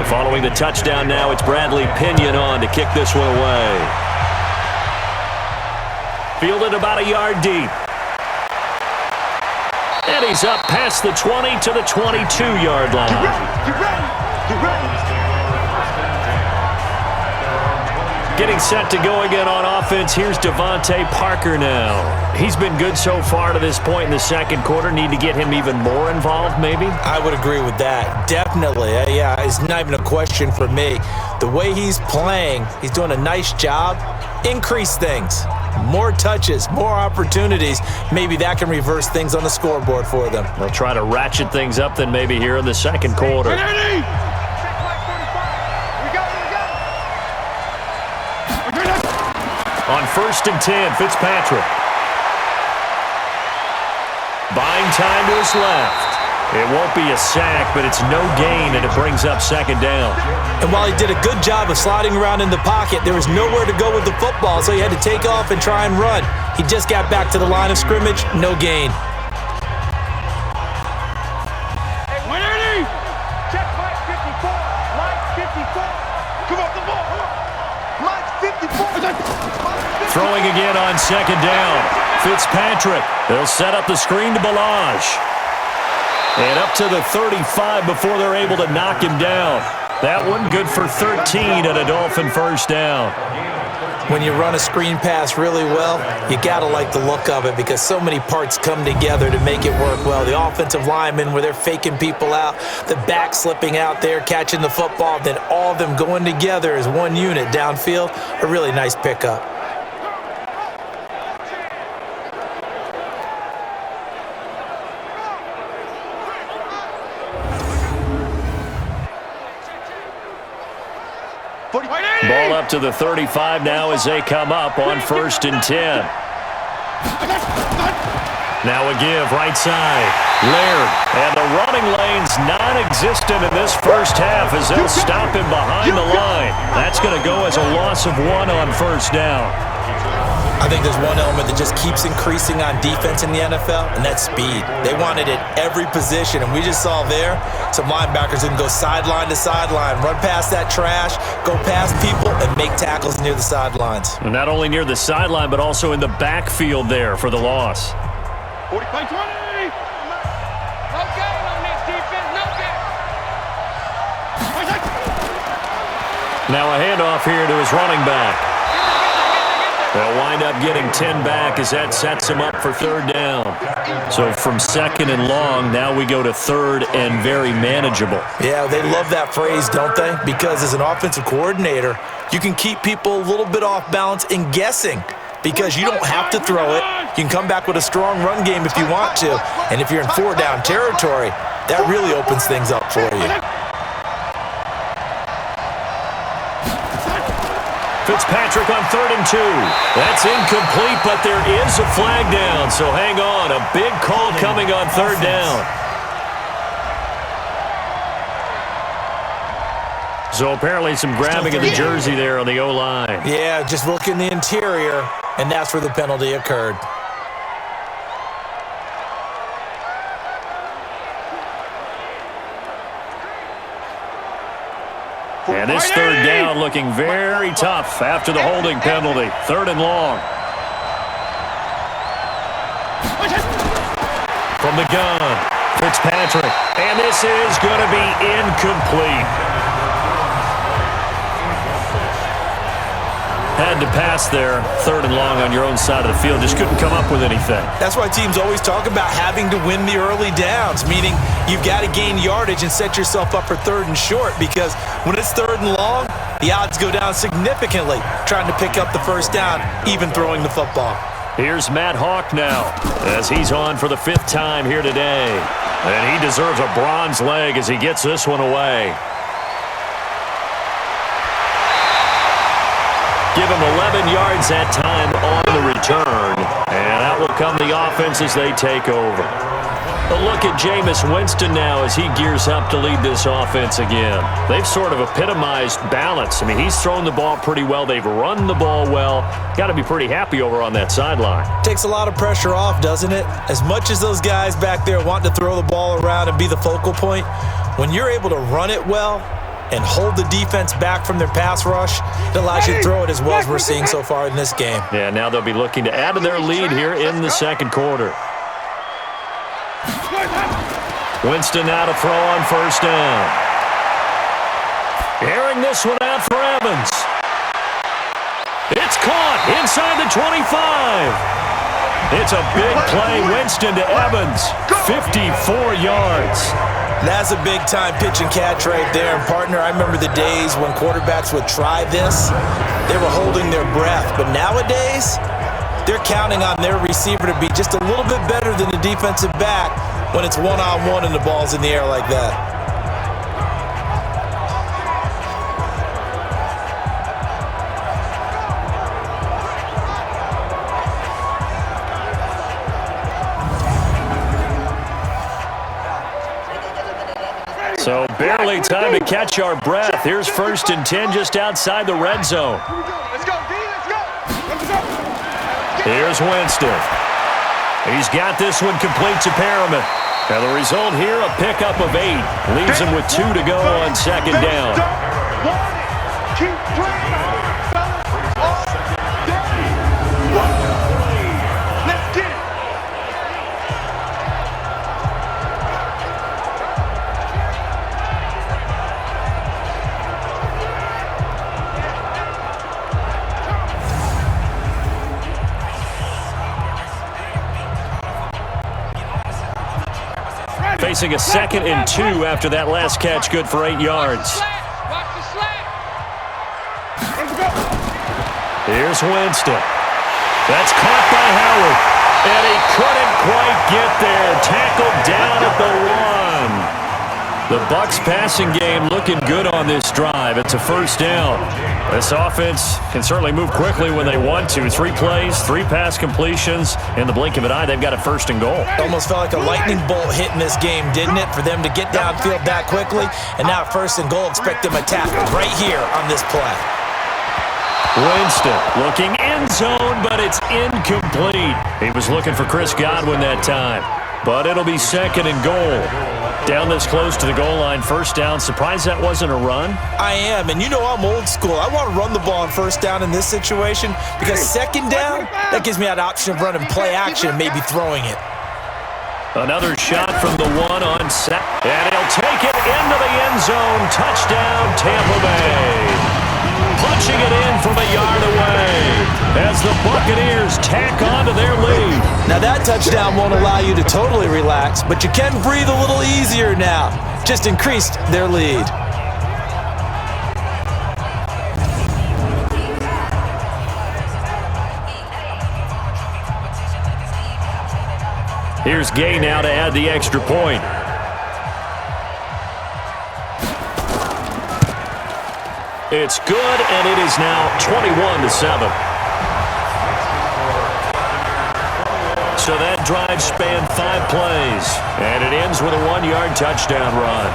Following the touchdown now, it's Bradley Pinion on to kick this one away. Fielded about a yard deep. And he's up past the 20 to the 22-yard line. Get ready. Getting set to go again on offense. Here's Devontae Parker now. He's been good so far to this point in the second quarter. Need to get him even more involved, maybe? I would agree with that. Definitely. Yeah, it's not even a question for me. The way he's playing, he's doing a nice job. Increase things. More touches, more opportunities. Maybe that can reverse things on the scoreboard for them. They'll try to ratchet things up then maybe here in the second quarter. On 1st and 10, Fitzpatrick. Buying time to his left. It won't be a sack, but it's no gain, and it brings up second down. And while he did a good job of sliding around in the pocket, there was nowhere to go with the football, so he had to take off and try and run. He just got back to the line of scrimmage, no gain. Check Mike 54. Mike 54. Come on, the ball. Mike 54. Throwing again on second down. Fitzpatrick. They'll set up the screen to Balaj. And up to the 35 before they're able to knock him down. That one good for 13 and a Dolphin first down. When you run a screen pass really well, you got to like the look of it because so many parts come together to make it work well. The offensive linemen, where they're faking people out, the back slipping out there, catching the football, then all of them going together as one unit downfield. A really nice pickup. Ball up to the 35 now as they come up on 1st and 10. Now a give, right side. Laird. And the running lane's non-existent in this first half as they'll stop him behind the line. That's going to go as a loss of 1 on 1st down. I think there's one element that just keeps increasing on defense in the NFL, and that's speed. They want it at every position, and we just saw there some linebackers who can go sideline to sideline, run past that trash, go past people, and make tackles near the sidelines. And not only near the sideline, but also in the backfield there for the loss. 45-20. No gain on this defense. No gain. Now a handoff here to his running back. They'll wind up getting 10 back as that sets him up for 3rd down. So from 2nd and long, now we go to 3rd and very manageable. Yeah, they love that phrase, don't they? Because as an offensive coordinator, you can keep people a little bit off balance and guessing because you don't have to throw it. You can come back with a strong run game if you want to. And if you're in 4-down territory, that really opens things up for you. Fitzpatrick on 3rd and 2. That's incomplete, but there is a flag down, so hang on. A big call coming on 3rd down. So apparently some grabbing of the jersey there on the O-line. Yeah, just look in the interior, and that's where the penalty occurred. And this 3rd down looking very tough after the holding penalty. 3rd and long. From the gun, Fitzpatrick. And this is going to be incomplete. Had to pass there, 3rd and long on your own side of the field. Just couldn't come up with anything. That's why teams always talk about having to win the early downs, meaning you've got to gain yardage and set yourself up for 3rd and short because when it's 3rd and long, the odds go down significantly trying to pick up the 1st down, even throwing the football. Here's Matt Hawk now as he's on for the 5th time here today. And he deserves a bronze leg as he gets this one away. Give him 11 yards that time on the return. And out will come the offense as they take over. A look at Jameis Winston now as he gears up to lead this offense again. They've sort of epitomized balance. I mean, he's thrown the ball pretty well. They've run the ball well. Got to be pretty happy over on that sideline. Takes a lot of pressure off, doesn't it? As much as those guys back there want to throw the ball around and be the focal point, when you're able to run it well and hold the defense back from their pass rush, it allows you to throw it as well as we're seeing so far in this game. Yeah, now they'll be looking to add to their lead here in the 2nd quarter. Winston now to throw on 1st down. Airing this one out for Evans. It's caught inside the 25. It's a big play. Winston to Evans. 54 yards. That's a big-time pitch and catch right there. And, partner, I remember the days when quarterbacks would try this. They were holding their breath. But nowadays, they're counting on their receiver to be just a little bit better than the defensive back when it's one-on-one and the ball's in the air like that. So barely time to catch our breath. Here's 1st and 10 just outside the red zone. Let's go, D, let's go. Let's go. Here's Winston. He's got this one complete to Perriman. Now the result here, a pickup of 8. Leaves him with 2 to go on 2nd down. Keep playing hard, fellas. All day. Let's get it. Facing a 2nd and 2 after that last catch, good for 8 yards. Watch the slack. Here's Winston. That's caught by Howard. And he couldn't quite get there. Tackled down at the 1. The Bucs passing game looking good on this drive. It's a 1st down. This offense can certainly move quickly when they want to. 3 plays, 3 pass completions. In the blink of an eye, they've got a 1st and goal. It almost felt like a lightning bolt hit in this game, didn't it? For them to get downfield that quickly. And now 1st and goal, expect them to tackle right here on this play. Winston looking end zone, but it's incomplete. He was looking for Chris Godwin that time. But it'll be 2nd and goal. Down this close to the goal line, 1st down. Surprised that wasn't a run? I am, and you know I'm old school. I want to run the ball on 1st down in this situation because 2nd down, that gives me that option of running play action and maybe throwing it. Another shot from the 1 on set. And he'll take it into the end zone. Touchdown, Tampa Bay. Punching it in from a yard away as the Buccaneers tack on to their lead. Now that touchdown won't allow you to totally relax, but you can breathe a little easier now. Just increased their lead. Here's Gay now to add the extra point. It's good, and it is now 21-7. So that drive spanned 5 plays, and it ends with a 1-yard touchdown run.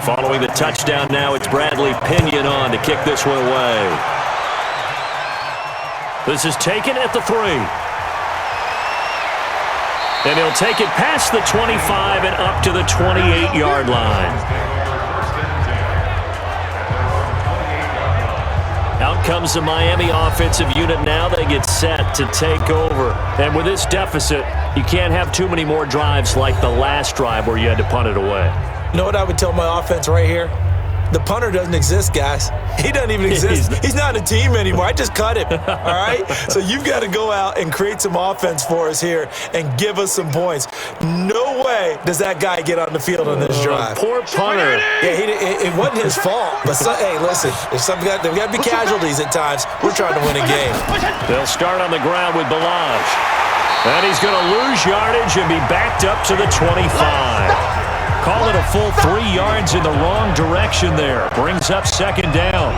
Following the touchdown now, it's Bradley Pinion on to kick this one away. This is taken at the 3. And he'll take it past the 25 and up to the 28-yard line. Out comes the Miami offensive unit now. They get set to take over. And with this deficit, you can't have too many more drives like the last drive where you had to punt it away. You know what I would tell my offense right here? The punter doesn't exist, guys. He doesn't even exist. He's not a team anymore. I just cut him, all right? So you've got to go out and create some offense for us here and give us some points. No way does that guy get on the field on this drive. Poor punter. Yeah, it wasn't his fault. But, hey, listen, there's got to be casualties at times. We're trying to win a game. They'll start on the ground with Balaj. And he's going to lose yardage and be backed up to the 25. Call it a full 3 yards in the wrong direction there. Brings up 2nd down.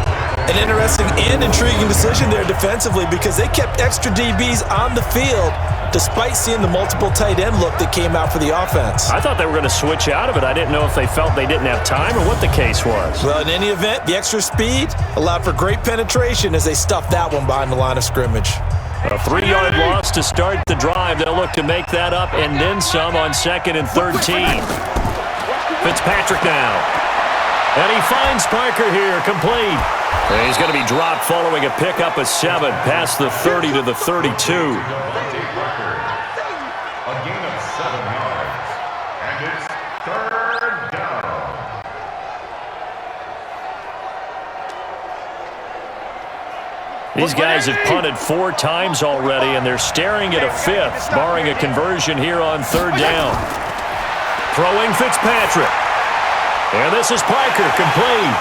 An interesting and intriguing decision there defensively because they kept extra DBs on the field despite seeing the multiple tight end look that came out for the offense. I thought they were going to switch out of it. I didn't know if they felt they didn't have time or what the case was. Well, in any event, the extra speed allowed for great penetration as they stuffed that one behind the line of scrimmage. A 3-yard loss to start the drive. They'll look to make that up and then some on 2nd and 13. Fitzpatrick now. And he finds Parker here, complete. And he's going to be dropped following a pickup of 7 past the 30 to the 32. A gain of 7 yards. And it's 3rd down. These guys have punted 4 times already, and they're staring at a 5th, barring a conversion here on 3rd down. Throwing Fitzpatrick. And this is Parker, complete.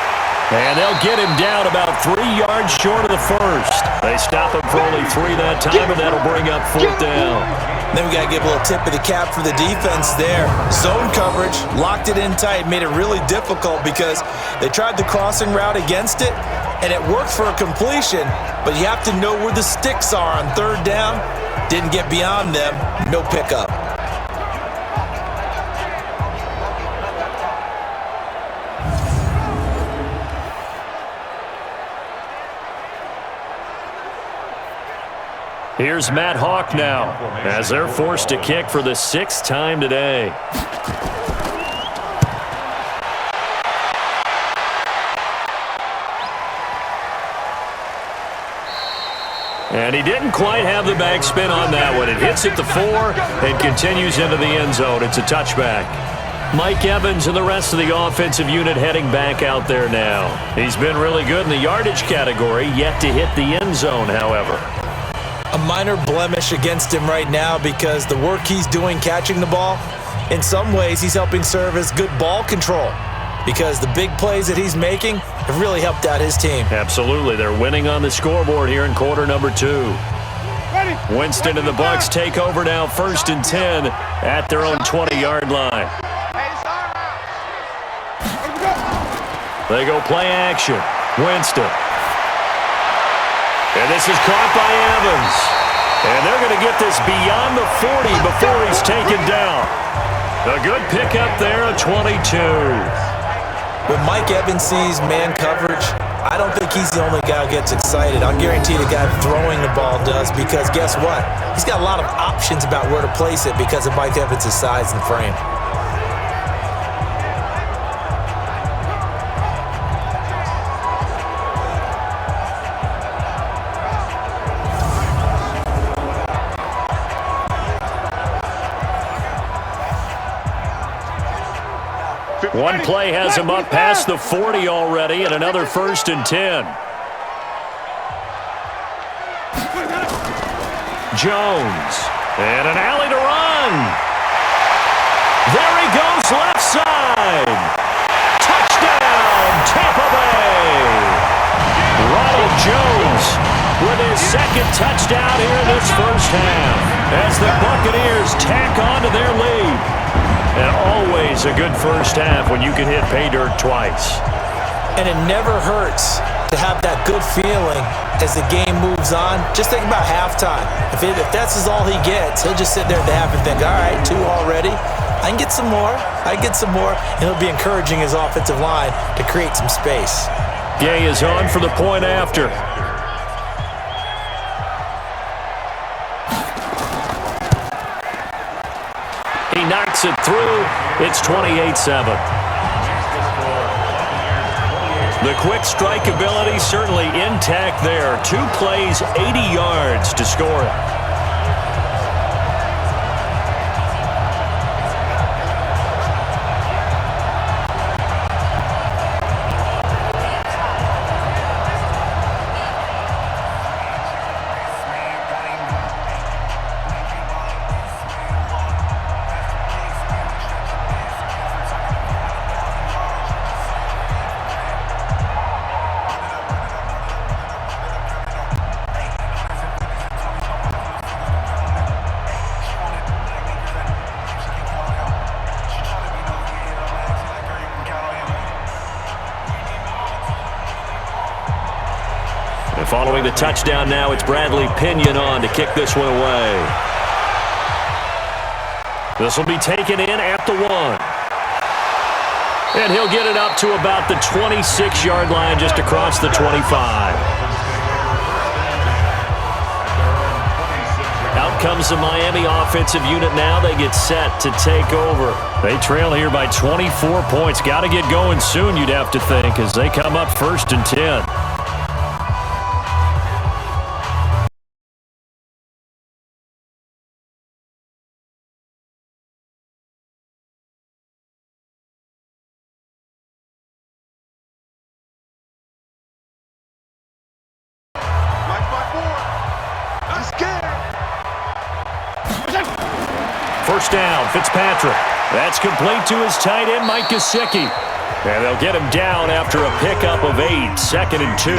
And they'll get him down about 3 yards short of the first. They stop him for only 3 that time, and that'll bring up 4th down. Then we got to give a little tip of the cap for the defense there. Zone coverage, locked it in tight, made it really difficult because they tried the crossing route against it, and it worked for a completion, but you have to know where the sticks are on 3rd down. Didn't get beyond them, no pickup. Here's Matt Hawk now, as they're forced to kick for the 6th time today. And he didn't quite have the backspin on that one. It hits at the 4 and continues into the end zone. It's a touchback. Mike Evans and the rest of the offensive unit heading back out there now. He's been really good in the yardage category, yet to hit the end zone, however. A minor blemish against him right now because the work he's doing catching the ball, in some ways he's helping serve as good ball control because the big plays that he's making have really helped out his team. Absolutely. They're winning on the scoreboard here in quarter number 2. Winston and the Bucs take over now 1st and 10 at their own 20-yard line. They go play action. Winston. And this is caught by Evans. And they're going to get this beyond the 40 before he's taken down. A good pickup there, a 22. When Mike Evans sees man coverage, I don't think he's the only guy who gets excited. I'll guarantee the guy throwing the ball does because guess what? He's got a lot of options about where to place it because of Mike Evans' size and frame. One play has him up past the 40 already, and another 1st and 10. Jones, and an alley to run. There he goes, left side. Touchdown, Tampa Bay. Ronald Jones with his 2nd touchdown here in this first half as the Buccaneers tack on to their lead. And always a good first half when you can hit pay dirt twice. And it never hurts to have that good feeling as the game moves on. Just think about halftime. If that's all he gets, he'll just sit there at the half and think, all right, 2 already. I can get some more. And he'll be encouraging his offensive line to create some space. Gay is on for the point after. He knocks it through. It's 28-7. The quick strike ability certainly intact there. 2 plays, 80 yards to score it. Following the touchdown now, it's Bradley Pinion on to kick this one away. This will be taken in at the 1. And he'll get it up to about the 26-yard line just across the 25. Out comes the Miami offensive unit now. They get set to take over. They trail here by 24 points. Got to get going soon, you'd have to think, as they come up 1st and 10. First down, Fitzpatrick. That's complete to his tight end, Mike Gesicki. And they'll get him down after a pickup of 8, 2nd and 2.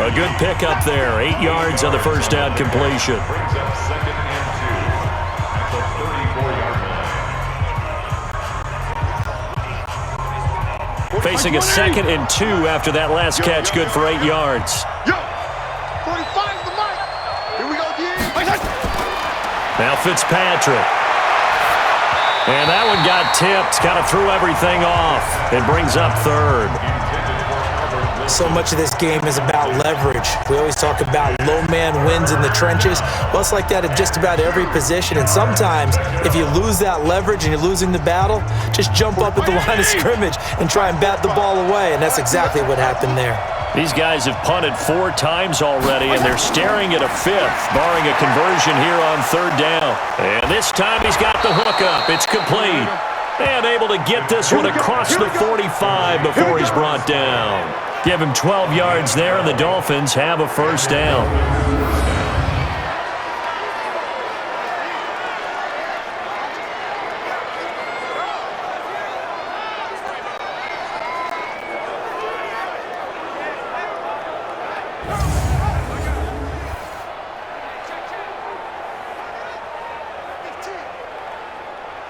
A good pickup there, 8 yards on the first down completion. Brings up 2nd and 2 at the 34-yard line. Facing a 2nd and 2 after that last catch, good for 8 yards. Yo, 45's the mic. Here we go, D. Now Fitzpatrick. And that one got tipped, kind of threw everything off. It brings up 3rd. So much of this game is about leverage. We always talk about low man wins in the trenches. Well, it's like that at just about every position. And sometimes, if you lose that leverage and you're losing the battle, just jump up at the line of scrimmage and try and bat the ball away. And that's exactly what happened there. These guys have punted 4 times already, and they're staring at a 5th, barring a conversion here on 3rd down. And this time he's got the hook up. It's complete. And able to get this one across the 45 before he's brought down. Give him 12 yards there, and the Dolphins have a first down.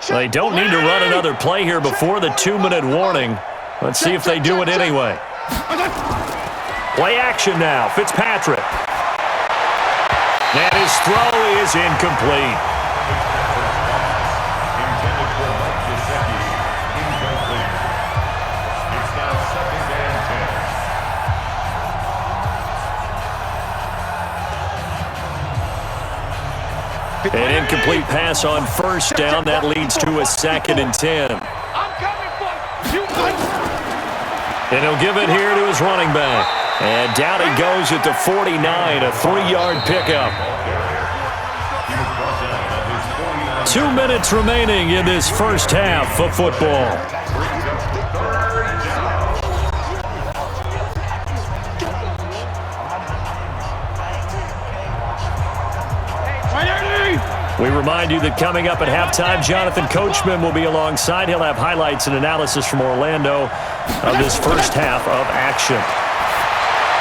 They don't need to run another play here before the 2-minute warning. Let's see if they do it anyway. Play action now, Fitzpatrick. And his throw is incomplete. Intended for Mike Gesicki. Incomplete. It's now 2nd and 10. An incomplete pass on first down. That leads to a 2nd and 10. I'm coming for you. And he'll give it here to his running back. And down he goes at the 49, a 3-yard pickup. 2 minutes remaining in this first half of football. We remind you that coming up at halftime, Jonathan Coachman will be alongside. He'll have highlights and analysis from Orlando of this first half of action.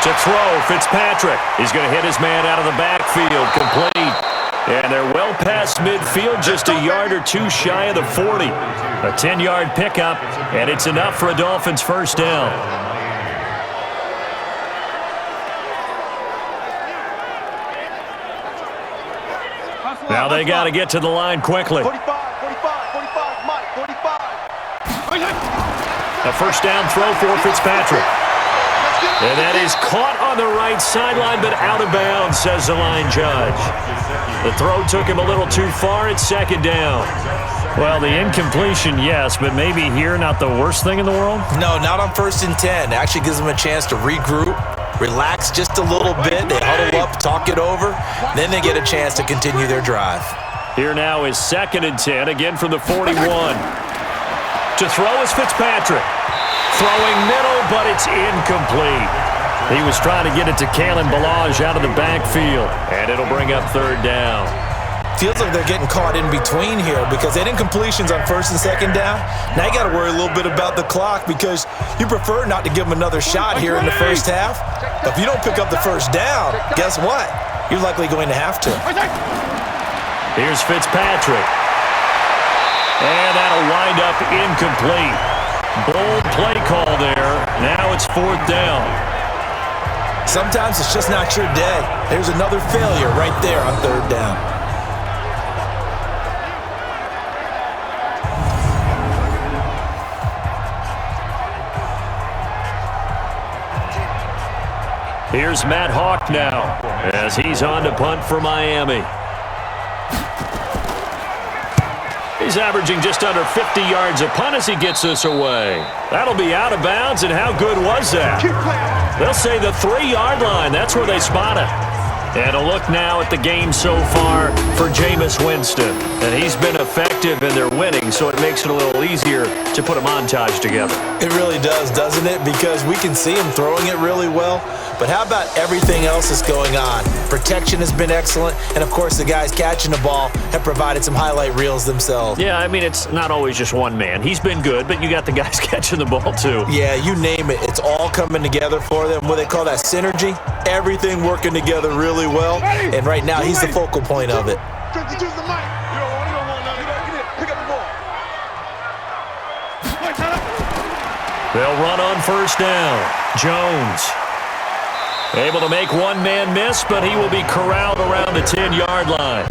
To throw, Fitzpatrick. He's going to hit his man out of the backfield, complete. And they're well past midfield, just a yard or 2 shy of the 40. A 10-yard pickup, and it's enough for a Dolphins first down. Now they got to get to the line quickly. 45, Mike, 45. A first down throw for Fitzpatrick. And that is caught on the right sideline, but out of bounds, says the line judge. The throw took him a little too far. It's 2nd down. Well, the incompletion, yes, but maybe here not the worst thing in the world? No, not on 1st and 10. It actually gives them a chance to regroup, relax just a little bit. They huddle up, talk it over. Then they get a chance to continue their drive. Here now is 2nd and 10, again from the 41. To throw is Fitzpatrick. Throwing middle, but it's incomplete. He was trying to get it to Kalen Ballage out of the backfield, and it'll bring up 3rd down. Feels like they're getting caught in between here because they didn't completions on 1st and 2nd down. Now you got to worry a little bit about the clock because you prefer not to give them another shot here in the first half. But if you don't pick up the first down, guess what? You're likely going to have to. Here's Fitzpatrick. And that'll wind up incomplete. Bold play call there. Now it's 4th down. Sometimes it's just not your day. There's another failure right there on 3rd down. Here's Matt Hawk now as he's on to punt for Miami. He's averaging just under 50 yards a punt as he gets this away. That'll be out of bounds, and how good was that? They'll say the 3-yard line. That's where they spot it. And a look now at the game so far for Jameis Winston. And he's been effective. effective and they're winning, so it makes it a little easier to put a montage together. It really does, doesn't it? Because we can see him throwing it really well, but how about everything else that's going on? Protection has been excellent, and of course the guys catching the ball have provided some highlight reels themselves. Yeah, I mean, it's not always just one man. He's been good, but you got the guys catching the ball too. Yeah, you name it. It's all coming together for them. What they call that synergy. Everything working together really well, and right now he's the focal point of it. They'll run on first down. Jones able to make one man miss, but he will be corralled around the 10-yard line.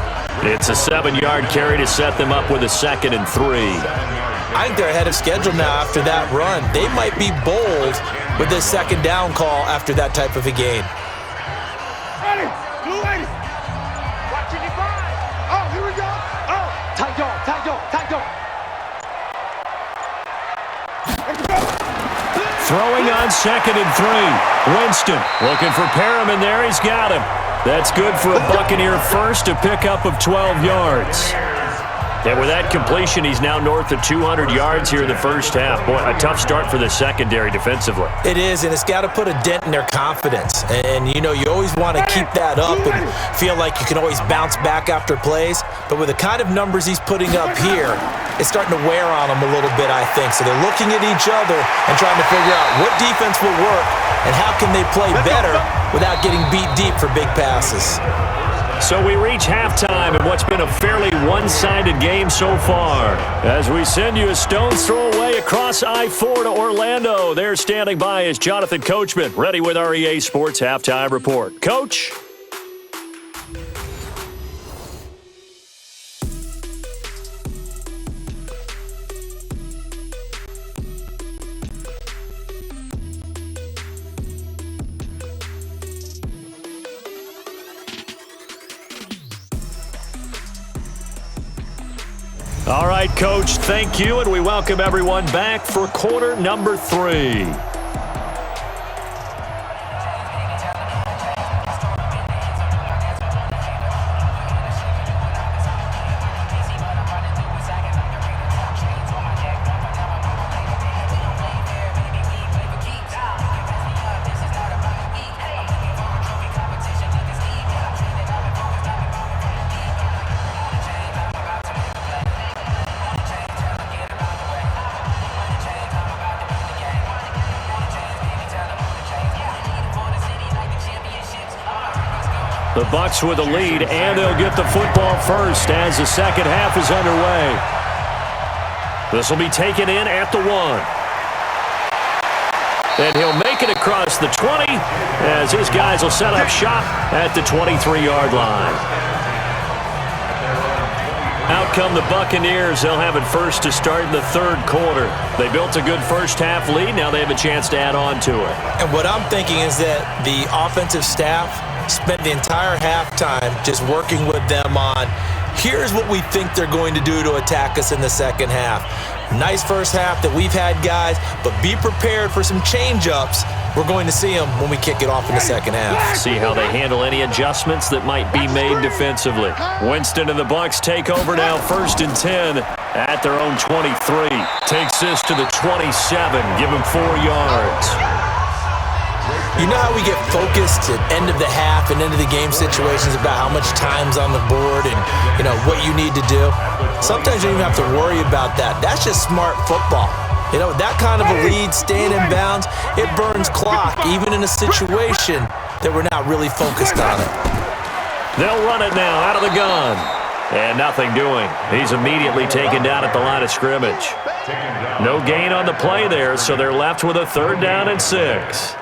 It's a 7-yard carry to set them up with a 2nd and 3. I think they're ahead of schedule now after that run. They might be bold with this 2nd down call after that type of a game. Ready, blue lady. Watching you find. Oh, here we go. Oh, tight dog, tight dog, tight dog. Throwing on 2nd and 3. Winston looking for Perriman there. He's got him. That's good for a Buccaneer first, a pickup of 12 yards. And with that completion, he's now north of 200 yards here in the first half. Boy, a tough start for the secondary defensively. It is, and it's got to put a dent in their confidence. And, you know, you always want to keep that up and feel like you can always bounce back after plays. But with the kind of numbers he's putting up here, it's starting to wear on them a little bit, I think. So they're looking at each other and trying to figure out what defense will work and how can they play better without getting beat deep for big passes. So we reach halftime in what's been a fairly one-sided game so far. As we send you a stone's throw away across I-4 to Orlando. There standing by is Jonathan Coachman, ready with our EA Sports Halftime Report. Coach? All right, Coach, thank you, and we welcome everyone back for quarter number 3. The Bucs with a lead, and they'll get the football first as the second half is underway. This will be taken in at the 1. And he'll make it across the 20 as his guys will set up shop at the 23-yard line. Out come the Buccaneers. They'll have it first to start in the third quarter. They built a good first half lead. Now they have a chance to add on to it. And what I'm thinking is that the offensive staff spent the entire halftime just working with them on, here's what we think they're going to do to attack us in the second half. Nice first half that we've had, guys, but be prepared for some change-ups. We're going to see them when we kick it off in the second half. See how they handle any adjustments that might be made defensively. Winston and the Bucs take over now, 1st and 10 at their own 23. Takes this to the 27, give him 4 yards. You know how we get focused at end of the half and end of the game situations about how much time's on the board and, you know, what you need to do? Sometimes you don't even have to worry about that. That's just smart football. You know, that kind of a lead, staying in bounds, it burns clock, even in a situation that we're not really focused on it. They'll run it now out of the gun. And nothing doing. He's immediately taken down at the line of scrimmage. No gain on the play there, so they're left with a 3rd down and 6.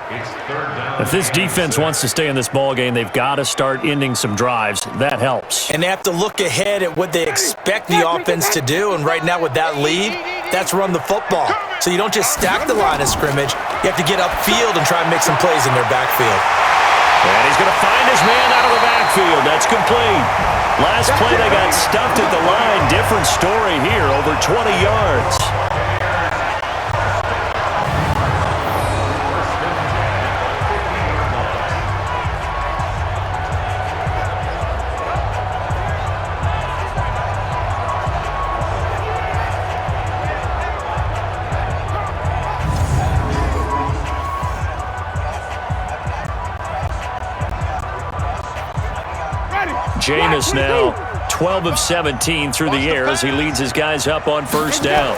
If this defense wants to stay in this ball game, they've got to start ending some drives. That helps. And they have to look ahead at what they expect the offense to do. And right now with that lead, that's run the football. So you don't just stack the line of scrimmage. You have to get upfield and try and make some plays in their backfield. And he's going to find his man out of the backfield. That's complete. Last play, they got stuffed at the line. Different story here, over 20 yards. Jameis now 12 of 17 through the air as he leads his guys up on first down.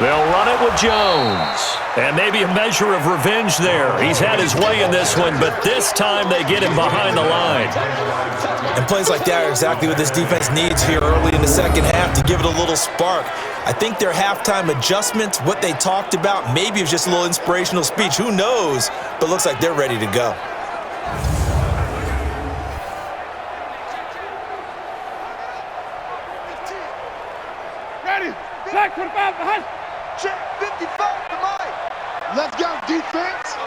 They'll run it with Jones. And maybe a measure of revenge there. He's had his way in this one, but this time they get him behind the line. And plays like that are exactly what this defense needs here early in the second half to give it a little spark. I think their halftime adjustments, what they talked about, maybe it was just a little inspirational speech. Who knows? But looks like they're ready to go. Ready. Black 25 behind. Check 55 to Mike. Let's go, defense.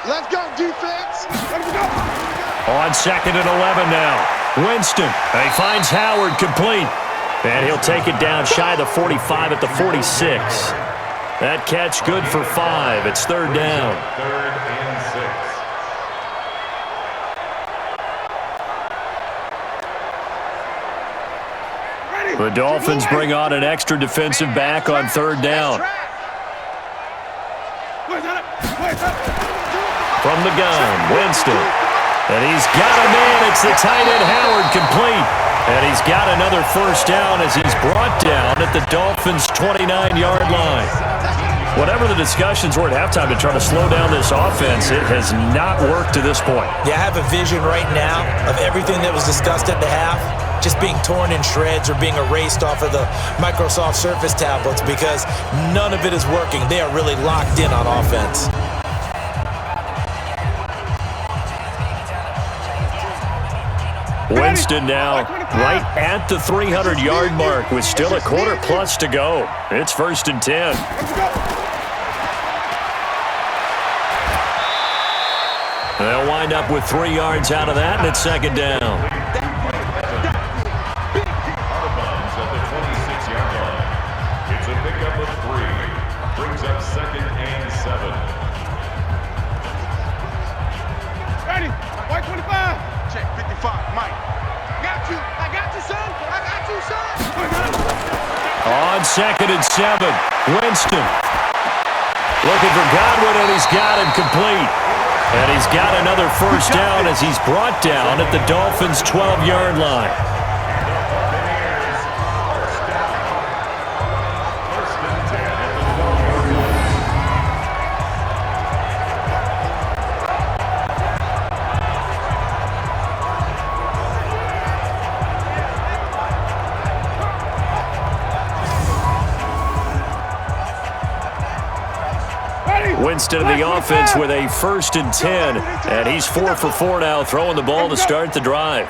Let's go, defense. Let's go. On second and 11 now. Winston. He finds Howard complete. And he'll take it down shy of the 45 at the 46. That catch good for 5. It's third down. Third and 6. The Dolphins bring on an extra defensive back on third down. From the gun, Winston. And he's got a man. It's the tight end Howard complete. And he's got another first down as he's brought down at the Dolphins' 29-yard line. Whatever the discussions were at halftime to try to slow down this offense, it has not worked to this point. Yeah, I have a vision right now of everything that was discussed at the half just being torn in shreds or being erased off of the Microsoft Surface tablets because none of it is working. They are really locked in on offense. Winston now right at the 300-yard mark with still a quarter plus to go. It's first and 10. They'll wind up with 3 yards out of that, and it's second down. Out of bounds at the 26-yard line. It's a pickup of 3. Brings up second and 7. Ready. White 25. Check 55. Mike. Got you. I got you, son. I got you, son. On second and 7, Winston. Looking for Godwin, and he's got him complete. And he's got another first down as he's brought down at the Dolphins' 12-yard line. Winston in the offense with a first and 10, and he's 4 for 4 now, throwing the ball to start the drive.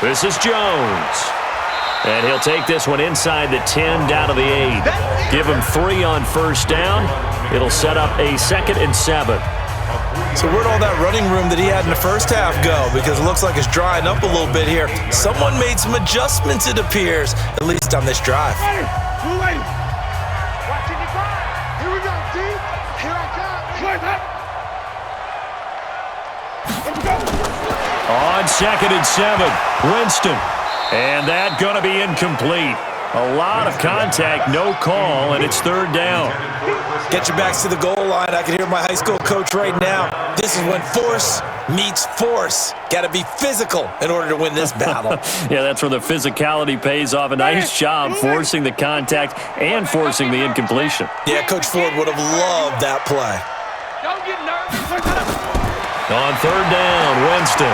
This is Jones, and he'll take this one inside the 10 down to the 8. Give him 3 on first down. It'll set up a second and 7. So where'd all that running room that he had in the first half go? Because it looks like it's drying up a little bit here. Someone made some adjustments, it appears, at least on this drive. Watching you fire. Here we go, D. Here I come. On second and 7, Winston. And that going to be incomplete. A lot of contact, no call, and it's third down. Get your backs to the goal line. I can hear my high school coach right now. This is when force meets force. Got to be physical in order to win this battle. Yeah, that's where the physicality pays off. A nice job forcing the contact and forcing the incompletion. Yeah, Coach Ford would have loved that play. Don't get nervous. On third down, Winston.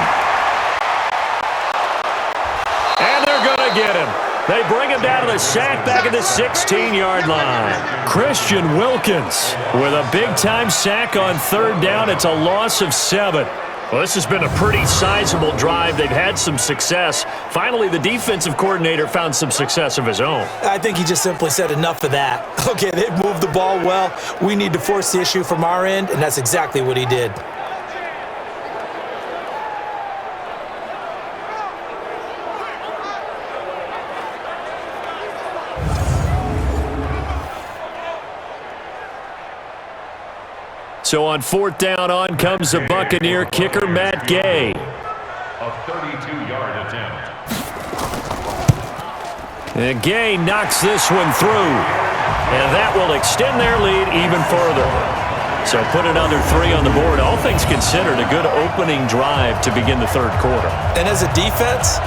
And they're going to get him. They bring him down to the sack back at the 16-yard line. Christian Wilkins with a big-time sack on third down. It's a loss of 7. Well, this has been a pretty sizable drive. They've had some success. Finally, the defensive coordinator found some success of his own. I think he just simply said enough of that. Okay, they've moved the ball well. We need to force the issue from our end, and that's exactly what he did. So on fourth down, on comes the Buccaneer kicker, Matt Gay. A 32-yard attempt. And Gay knocks this one through. And that will extend their lead even further. So put another 3 on the board. All things considered, a good opening drive to begin the third quarter. And as a defense,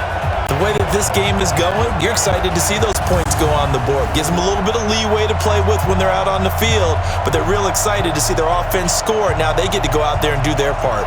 the way that this game is going, you're excited to see those points go on the board. Gives them a little bit of leeway to play with when they're out on the field, but they're real excited to see their offense score. Now they get to go out there and do their part.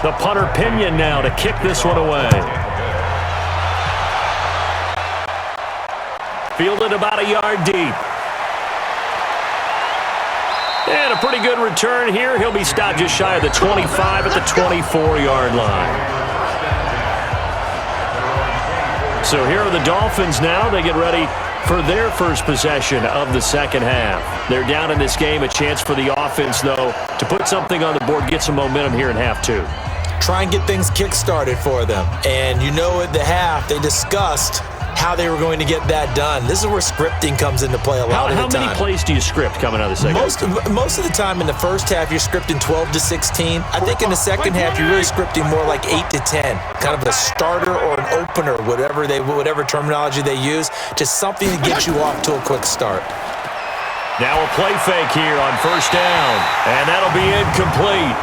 The punter Pinion now to kick this one away. Fielded about a yard deep. And a pretty good return here. He'll be stopped just shy of the 25 at the 24-yard line. So here are the Dolphins now. They get ready for their first possession of the second half. They're down in this game. A chance for the offense, though, to put something on the board, get some momentum here in half two. Try and get things kick-started for them. And you know at the half, they discussed how they were going to get that done. This is where scripting comes into play a lot of the time. How many plays do you script coming out of the second half? Most of the time in the first half, you're scripting 12 to 16. I think in the second half, you're really scripting more like 8 to 10. Kind of a starter or an opener, whatever terminology they use. Just something to get you off to a quick start. Now a play fake here on first down, and that'll be incomplete.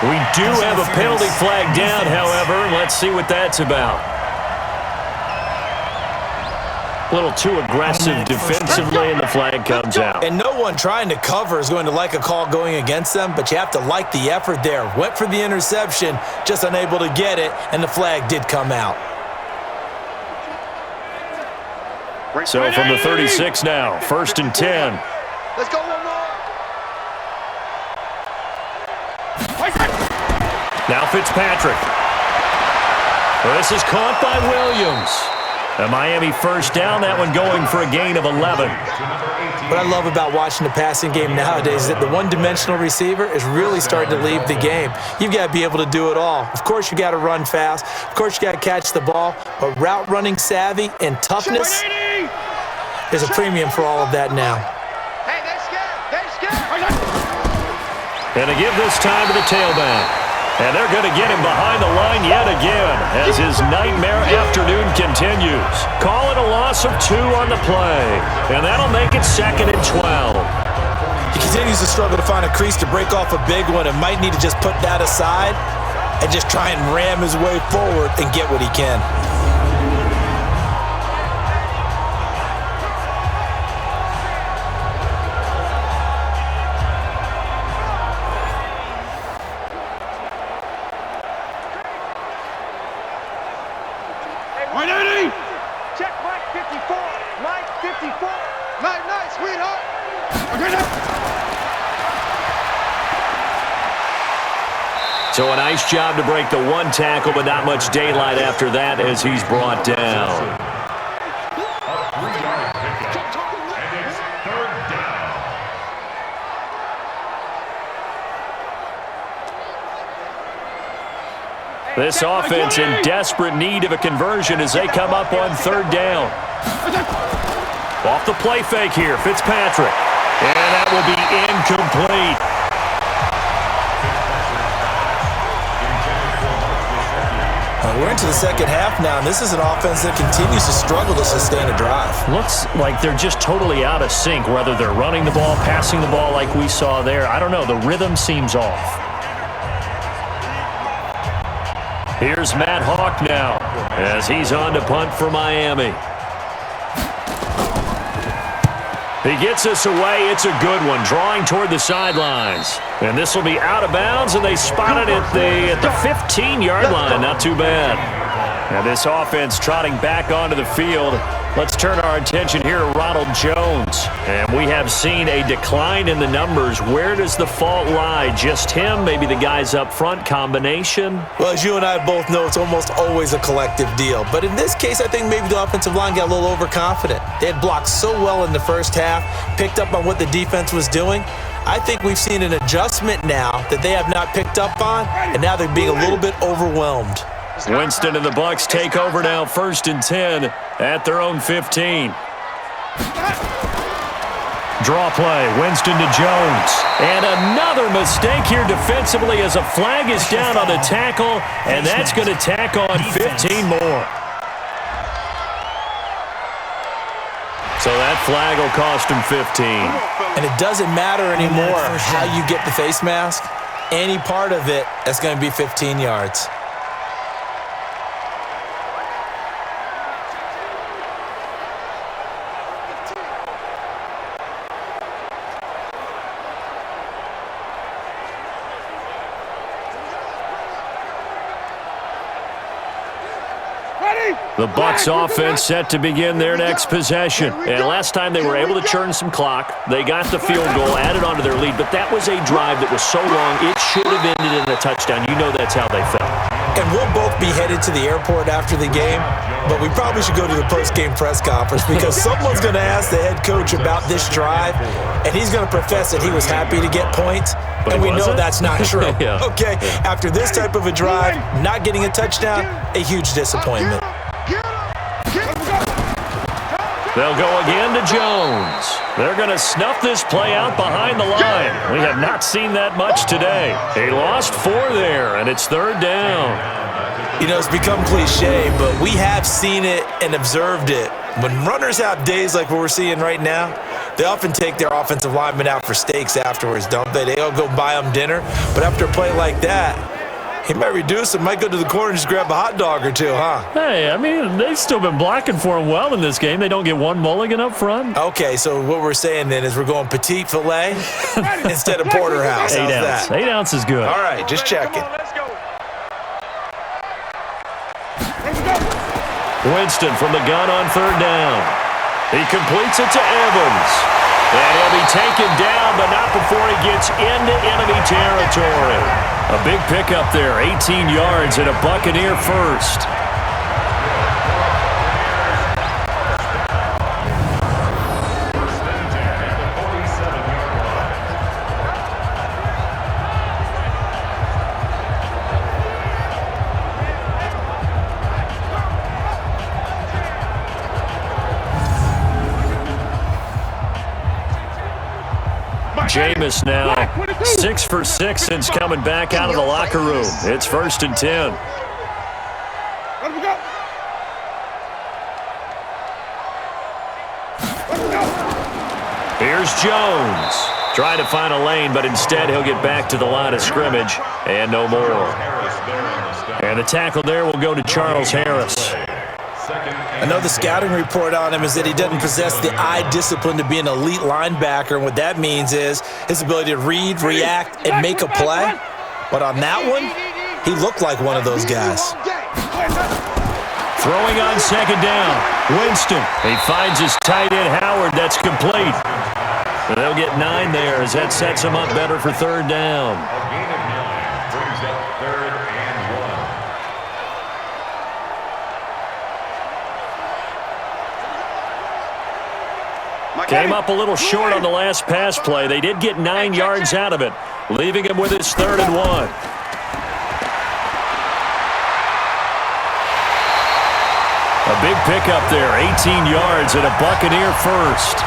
We do have a penalty flag down, however. Let's see what that's about. A little too aggressive defensively, and the flag comes out. And no one trying to cover is going to like a call going against them, but you have to like the effort there. Went for the interception, just unable to get it, and the flag did come out. So from the 36 now, 1st and 10. Let's go one more. Now Fitzpatrick. This is caught by Williams. A Miami first down, that one going for a gain of 11. What I love about watching the passing game nowadays is that the one-dimensional receiver is really starting to leave the game. You've got to be able to do it all. Of course, you got to run fast. Of course, you got to catch the ball. But route running savvy and toughness, there's a premium for all of that now. Hey, they're scared. And to give this time to the tailback. And they're going to get him behind the line yet again as his nightmare afternoon continues. Call it a loss of 2 on the play. And that'll make it 2nd and 12. He continues to struggle to find a crease to break off a big one and might need to just put that aside and just try and ram his way forward and get what he can. Check Mike 54. Mike 54. Night, sweetheart. So a nice job to break the one tackle, but not much daylight after that as he's brought down. And it's 3rd down. This offense in desperate need of a conversion as they come up on 3rd down. Off the play fake here, Fitzpatrick. And that will be incomplete. We're into the second half now, and this is an offense that continues to struggle to sustain a drive. Looks like they're just totally out of sync, whether they're running the ball, passing the ball like we saw there. I don't know. The rhythm seems off. Here's Matt Hawk now as he's on to punt for Miami. He gets us away. It's a good one, drawing toward the sidelines. And this will be out of bounds, and they spot it at the 15-yard line. Not too bad. And this offense trotting back onto the field. Let's turn our attention here to Ronald Jones. And we have seen a decline in the numbers. Where does the fault lie? Just him? Maybe the guys up front? Combination? Well, as you and I both know, it's almost always a collective deal. But in this case, I think maybe the offensive line got a little overconfident. They had blocked so well in the first half, picked up on what the defense was doing. I think we've seen an adjustment now that they have not picked up on, and now they're being a little bit overwhelmed. Winston and the Bucs take over now, 1st and 10 at their own 15. Draw play, Winston to Jones. And another mistake here defensively as a flag is down on the tackle, and that's going to tack on 15 more. So that flag will cost him 15. And it doesn't matter anymore how you get the face mask. Any part of it, that's going to be 15 yards. The Bucs offense set to begin their next possession. And last time they were able to churn some clock. They got the field goal, added on to their lead, but that was a drive that was so long, it should have ended in a touchdown. You know that's how they felt. And we'll both be headed to the airport after the game, but we probably should go to the post-game press conference because someone's going to ask the head coach about this drive, and he's going to profess that he was happy to get points, and we know that's not true. Yeah. Okay, after this type of a drive, not getting a touchdown, a huge disappointment. They'll go again to Jones. They're going to snuff this play out behind the line. We have not seen that much today. He lost 4 there, and it's 3rd down. You know, it's become cliche, but we have seen it and observed it. When runners have days like what we're seeing right now, they often take their offensive linemen out for steaks afterwards, don't they? They'll go buy them dinner, but after a play like that, he might reduce it, might go to the corner and just grab a hot dog or two, huh? Hey, I mean, they've still been blocking for him well in this game. They don't get one mulligan up front. Okay, so what we're saying then is we're going petite filet instead of porterhouse. 8 How's ounce. that? 8 ounce is good. All right, just checking. Winston from the gun on 3rd down. He completes it to Evans. And he'll be taken down, but not before he gets into enemy territory. A big pickup there, 18 yards and a Buccaneer first. Jameis now 6 for 6 since coming back out of the locker room. It's 1st and 10. Here's Jones. Trying to find a lane, but instead he'll get back to the line of scrimmage and no more. And the tackle there will go to Charles Harris. I know the scouting report on him is that he doesn't possess the eye discipline to be an elite linebacker, and what that means is his ability to read, react, and make a play. But on that one, he looked like one of those guys. Throwing on 2nd down, Winston. He finds his tight end, Howard. That's complete. And they'll get 9 there as that sets him up better for 3rd down. A gain of 9 brings up 3rd and 1. Came up a little short on the last pass play. They did get 9 yards out of it, leaving him with his 3rd and 1. A big pickup there, 18 yards and a Buccaneer first.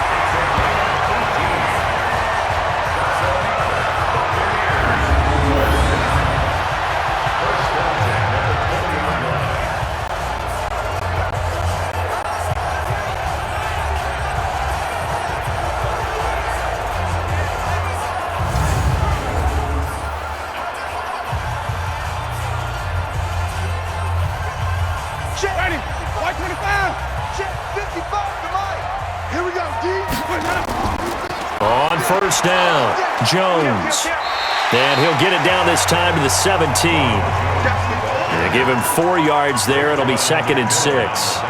On 1st down, Jones. And he'll get it down this time to the 17. They give him 4 yards there. It'll be 2nd and 6.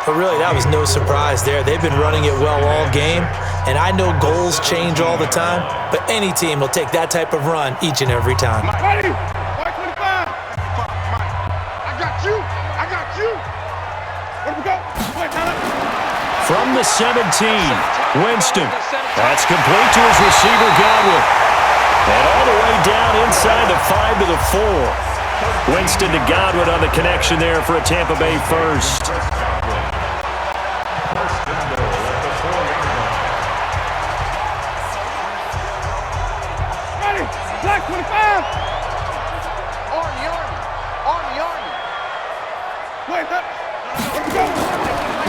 But really, that was no surprise there. They've been running it well all game, and I know goals change all the time, but any team will take that type of run each and every time. Ready? White 25. I got you. I got you. Where we go? From the 17, Winston. That's complete to his receiver, Godwin. And all the way down inside the 5 to the 4. Winston to Godwin on the connection there for a Tampa Bay first. Ready, black 25. Army. Wait up. Let's go.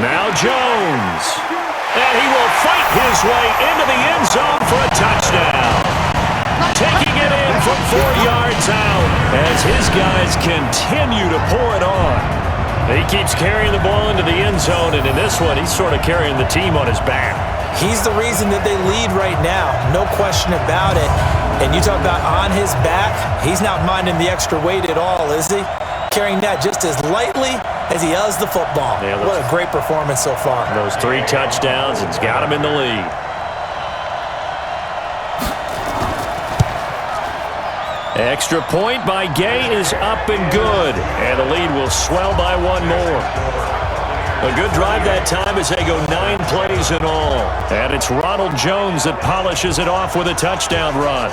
Now Jones. And he will fight his way into the end zone for a touchdown. Taking it in from 4 yards out as his guys continue to pour it on. He keeps carrying the ball into the end zone, and in this one, he's sort of carrying the team on his back. He's the reason that they lead right now. No question about it. And you talk about on his back, he's not minding the extra weight at all, is he? Carrying that just as lightly as he does the football. Yeah, what a great performance so far. Those 3 touchdowns, it's got him in the lead. Extra point by Gay is up and good. And the lead will swell by 1 more. A good drive that time as they go 9 plays in all. And it's Ronald Jones that polishes it off with a touchdown run.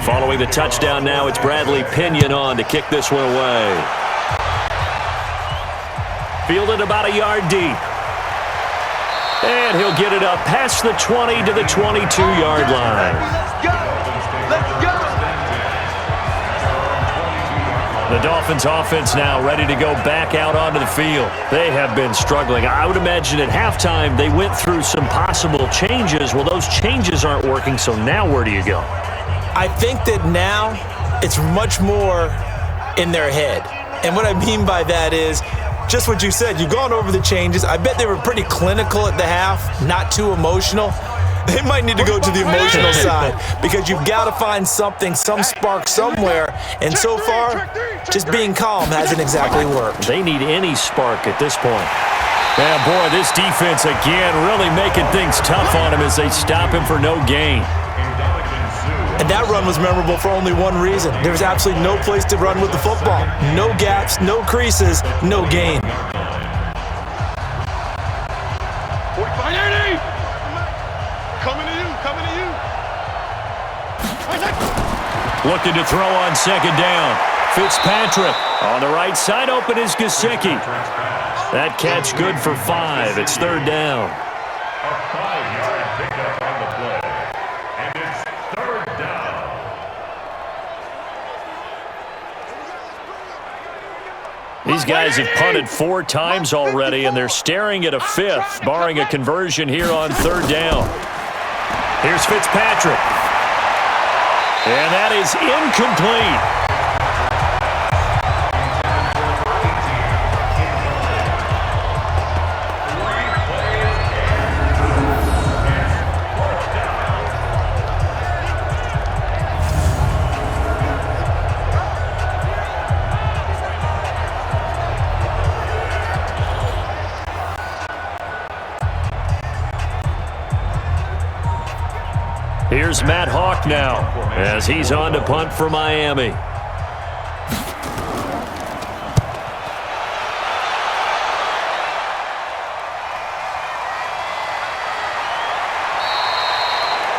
Following the touchdown now, it's Bradley Pinion on to kick this one away. Fielded about a yard deep. And he'll get it up past the 20 to the 22-yard line. Let's go. The Dolphins offense now ready to go back out onto the field. They have been struggling. I would imagine at halftime they went through some possible changes. Well, those changes aren't working, so now where do you go? I think that now it's much more in their head. And what I mean by that is just what you said. You've gone over the changes. I bet they were pretty clinical at the half, not too emotional. They might need to go to the emotional side because you've got to find something, some spark somewhere. And so far, just being calm hasn't exactly worked. They need any spark at this point. Yeah, boy, this defense again really making things tough on him as they stop him for no gain. And that run was memorable for only one reason. There was absolutely no place to run with the football. No gaps, no creases, no gain. 45-80. Coming to you. Looking to throw on second down. Fitzpatrick on the right side, open is Gesicki. That catch good for 5. It's third down. A 5-yard pickup on the play. And it's third down. These guys have punted 4 times already, and they're staring at a 5th, barring a conversion here on third down. Here's Fitzpatrick. And that is incomplete. Here's Matt Hawk now as he's on to punt for Miami.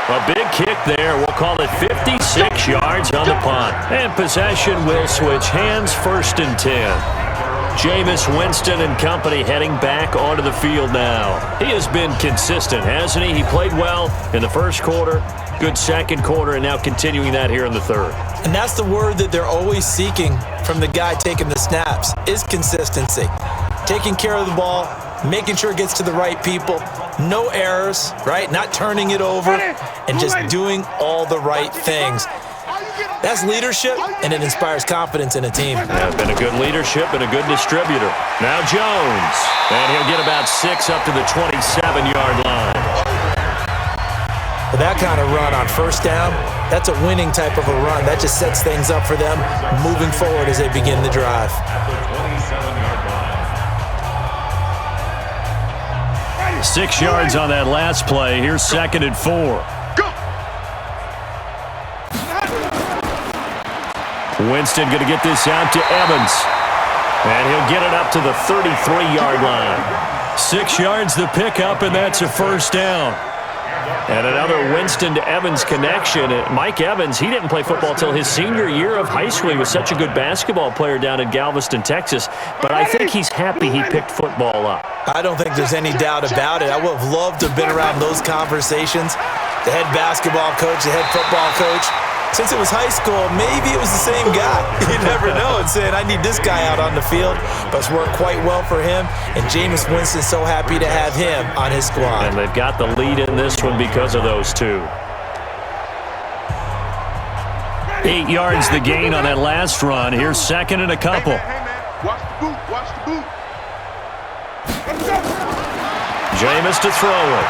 A big kick there. We'll call it 56 yards on the punt. And possession will switch hands, 1st and 10. Jameis, Winston, and company heading back onto the field now. He has been consistent, hasn't he? He played well in the first quarter, good second quarter, and now continuing that here in the third. And that's the word that they're always seeking from the guy taking the snaps, is consistency. Taking care of the ball, making sure it gets to the right people, no errors, right? Not turning it over, and just doing all the right things. That's leadership, and it inspires confidence in a team. Yeah, been a good leadership and a good distributor. Now Jones, and he'll get about 6 up to the 27-yard line. But that kind of run on first down, That's a winning type of a run. That just sets things up for them moving forward as they begin the drive. At the 27-yard line. 6 yards on that last play. Here's 2nd and 4. Winston going to get this out to Evans. And he'll get it up to the 33-yard line. 6 yards the pickup, and that's a first down. And another Winston to Evans connection. Mike Evans, he didn't play football till his senior year of high school. He was such a good basketball player down in Galveston, Texas. But I think he's happy he picked football up. I don't think there's any doubt about it. I would have loved to have been around those conversations. The head basketball coach, the head football coach. Since it was high school, maybe it was the same guy. You never know. And saying, I need this guy out on the field. But it's worked quite well for him. And Jameis Winston's so happy to have him on his squad. And they've got the lead in this one because of those two. 8 yards the gain on that last run. Here's 2nd and a couple. Watch the boot. Watch the boot. Jameis to throw it.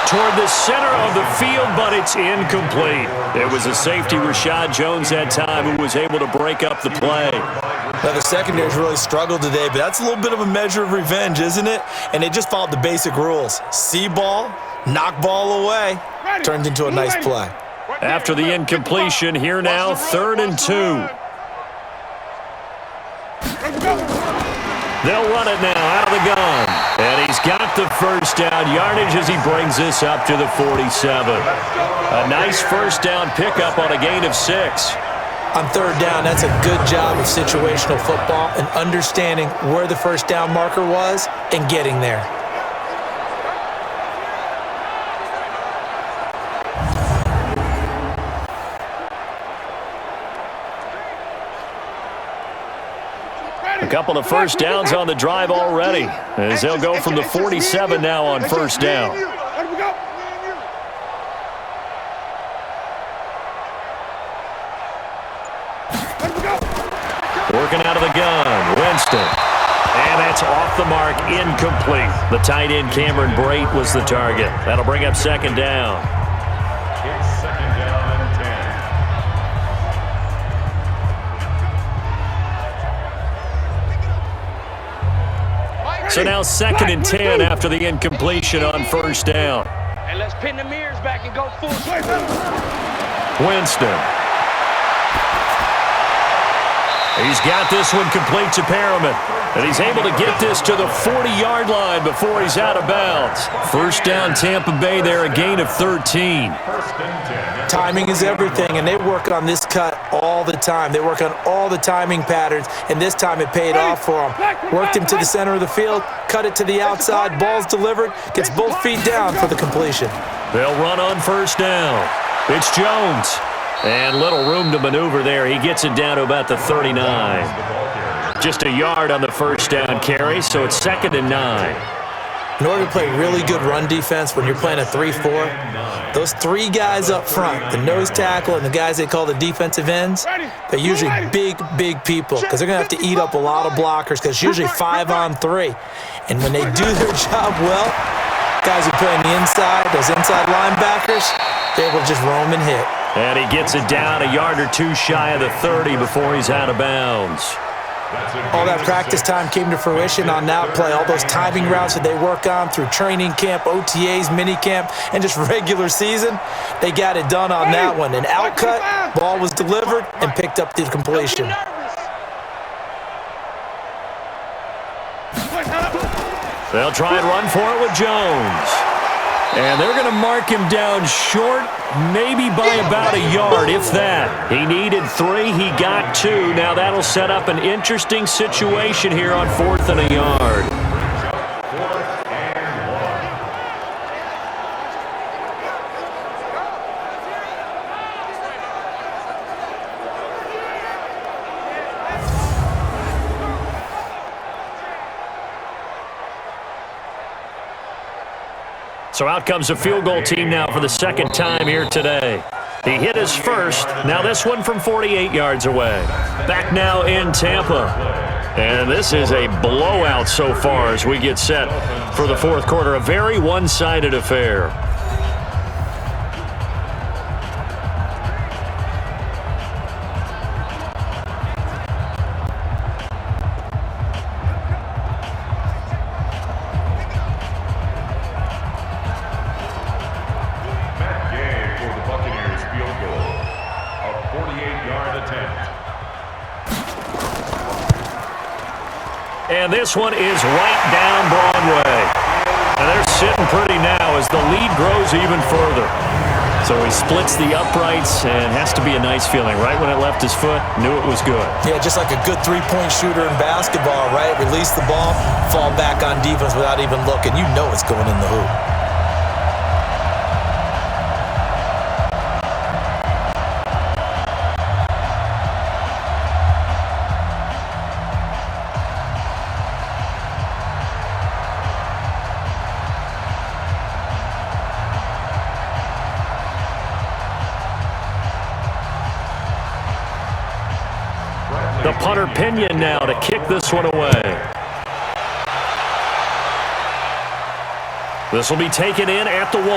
Toward the center of the field, but it's incomplete. It was a safety, Rashad Jones, that time, who was able to break up the play. Now, the secondary's really struggled today, but that's a little bit of a measure of revenge, isn't it? And they just followed the basic rules. See ball, knock ball away. Turned into a nice play. After the incompletion, here now, 3rd and 2. They'll run it now out of the gun. And he's got the first down yardage as he brings this up to the 47. A nice first down pickup on a gain of 6. On 3rd down, that's a good job of situational football and understanding where the first down marker was and getting there. A couple of first downs on the drive already, as they'll go from the 47 now on first down. Working out of the gun, Winston. And that's off the mark, incomplete. The tight end, Cameron Brate, was the target. That'll bring up 2nd down. It's 2nd down and 10. So now 2nd and 10 after the incompletion on first down. And let's pin the mirrors back and go full swing. Winston. He's got this one complete to Perriman. And he's able to get this to the 40-yard line before he's out of bounds. First down, Tampa Bay there, a gain of 13. Timing is everything, and they work on this cut all the time. They work on all the timing patterns, and this time it paid off for them. Worked him to the center of the field, cut it to the outside, ball's delivered, gets both feet down for the completion. They'll run on first down. It's Jones. And little room to maneuver there. He gets it down to about the 39. Just a yard on the first down carry, so it's 2nd and 9. In order to play really good run defense when you're playing a 3-4, those 3 guys up front, the nose tackle and the guys they call the defensive ends, they're usually big people because they're going to have to eat up a lot of blockers because it's usually 5-on-3. And when they do their job well, guys who play on the inside, those inside linebackers, they're able to just roam and hit. And he gets it down a yard or two shy of the 30 before he's out of bounds. All that practice time came to fruition on that play. All those timing routes that they work on through training camp, OTAs, minicamp, and just regular season, they got it done on that one. An outcut, ball was delivered, and picked up the completion. They'll try and run for it with Jones. And they're going to mark him down short, maybe by about a yard, if that. He needed 3, he got 2. Now that'll set up an interesting situation here on 4th and a yard. So out comes a field goal team now for the 2nd time here today. He hit his first. Now this one from 48 yards away. Back now in Tampa. And this is a blowout so far as we get set for the 4th quarter. A very one-sided affair. And this one is right down Broadway. And they're sitting pretty now as the lead grows even further. So he splits the uprights and has to be a nice feeling. Right when it left his foot, knew it was good. Yeah, just like a good three-point shooter in basketball, right? Release the ball, fall back on defense without even looking. You know it's going in the hoop. The punter Pinion now to kick this one away. This will be taken in at the 1.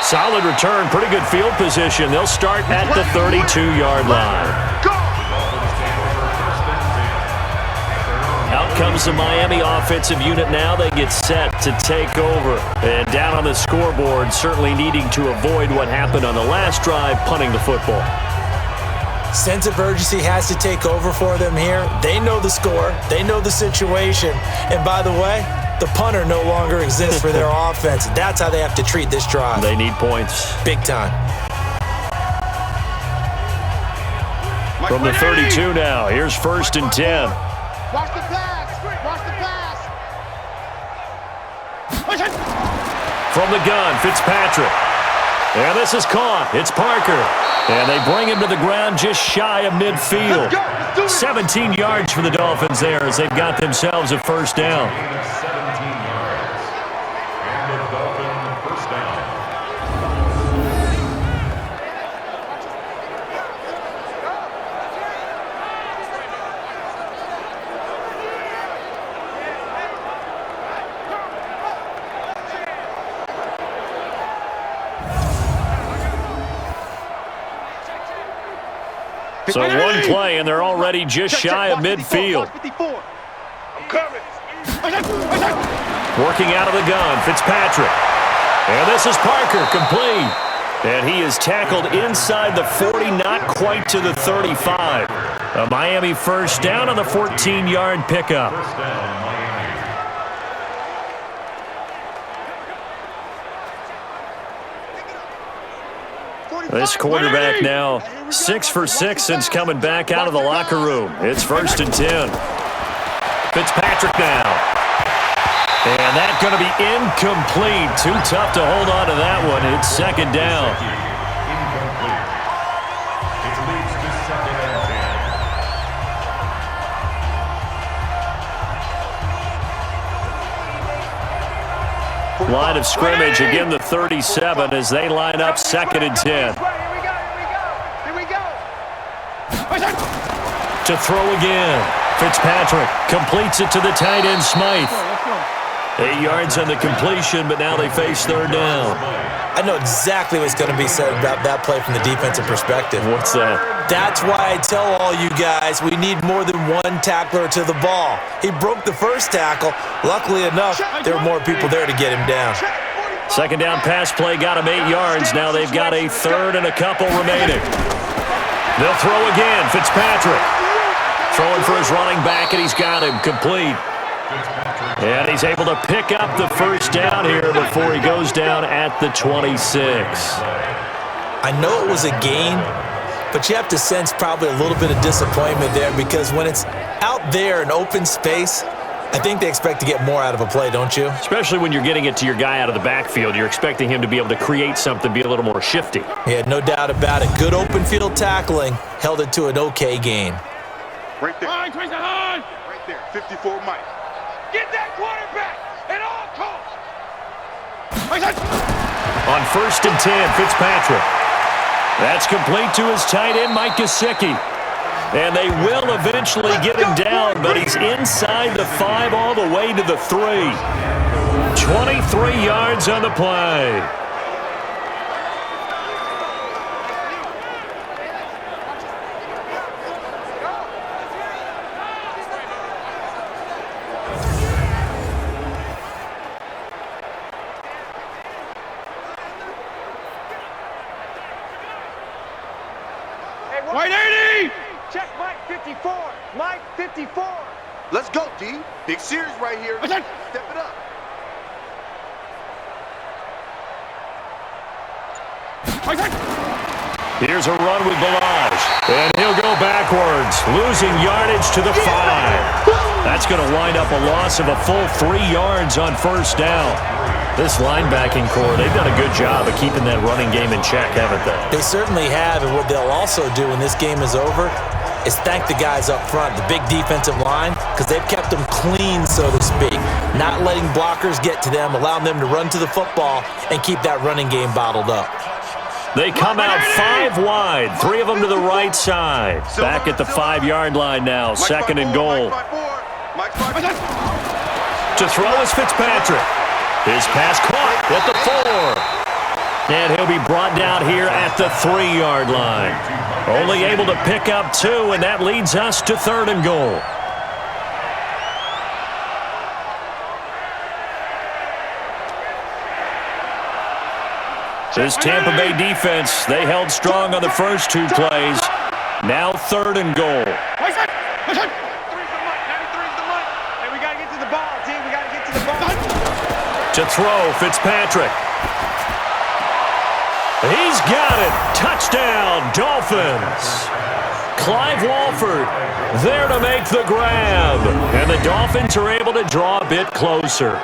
Solid return, pretty good field position. They'll start at the 32-yard line. Out comes the Miami offensive unit now. They get set to take over. And down on the scoreboard, certainly needing to avoid what happened on the last drive, punting the football. Sense of urgency has to take over for them here. They know the score. They know the situation. And by the way, the punter no longer exists for their offense. That's how they have to treat this drive. They need points. Big time. From the 32 now, here's 1st and 10. Watch the pass. Watch the pass. From the gun, Fitzpatrick. And this is caught. It's Parker. And they bring him to the ground just shy of midfield. 17 yards for the Dolphins there as they've got themselves a first down. 17 yards. And the Dolphin first down. So one play, and they're already just shy of midfield. Working out of the gun, Fitzpatrick. And this is Parker, complete. And he is tackled inside the 40, not quite to the 35. A Miami first down on the 14-yard pickup. First down, Miami. This quarterback now 6 for 6 since coming back out of the locker room. It's 1st and 10. Fitzpatrick now. And that's going to be incomplete. Too tough to hold on to that one. It's 2nd down. Incomplete. It leads to 2nd and 10. Line of scrimmage, again the 37 as they line up 2nd and 10. Here we go. To throw again. Fitzpatrick completes it to the tight end, Smythe. 8 yards on the completion, but now they face 3rd down. I know exactly what's going to be said about that play from the defensive perspective. What's that? That's why I tell all you guys we need more than one tackler to the ball. He broke the first tackle. Luckily enough, there were more people there to get him down. 2nd down pass play got him 8 yards. Now they've got a 3rd and a couple remaining. They'll throw again. Fitzpatrick throwing for his running back, and he's got him complete. And he's able to pick up the first down here before he goes down at the 26. I know it was a gain, but you have to sense probably a little bit of disappointment there because when it's out there in open space, I think they expect to get more out of a play, don't you? Especially when you're getting it to your guy out of the backfield. You're expecting him to be able to create something, be a little more shifty. Yeah, no doubt about it. Good open field tackling held it to an okay gain. Right there. Right there. 54 Mike. Get that quarterback at all costs. On 1st and 10, Fitzpatrick. That's complete to his tight end, Mike Gesicki. And they will eventually get him down, but he's inside the 5 all the way to the 3. 23 yards on the play. White 80! Check Mike 54. Mike 54. Let's go, D. Big series right here. Step it up. Here's a run with Balaj, and he'll go backwards, losing yardage to the 5. That's going to wind up a loss of a full 3 yards on first down. This linebacking core, they've done a good job of keeping that running game in check, haven't they? They certainly have, and what they'll also do when this game is over is thank the guys up front, the big defensive line, because they've kept them clean, so to speak, not letting blockers get to them, allowing them to run to the football and keep that running game bottled up. They come out 5 wide, 3 of them to the right side. Back at the 5-yard line now, second and goal. To throw is Fitzpatrick. His pass caught at the 4. And he'll be brought down here at the 3-yard line. Only able to pick up 2, and that leads us to third and goal. This Tampa Bay defense, they held strong on the first 2 plays. Now third and goal. To throw, Fitzpatrick. He's got it. Touchdown, Dolphins. Clive Walford there to make the grab. And the Dolphins are able to draw a bit closer.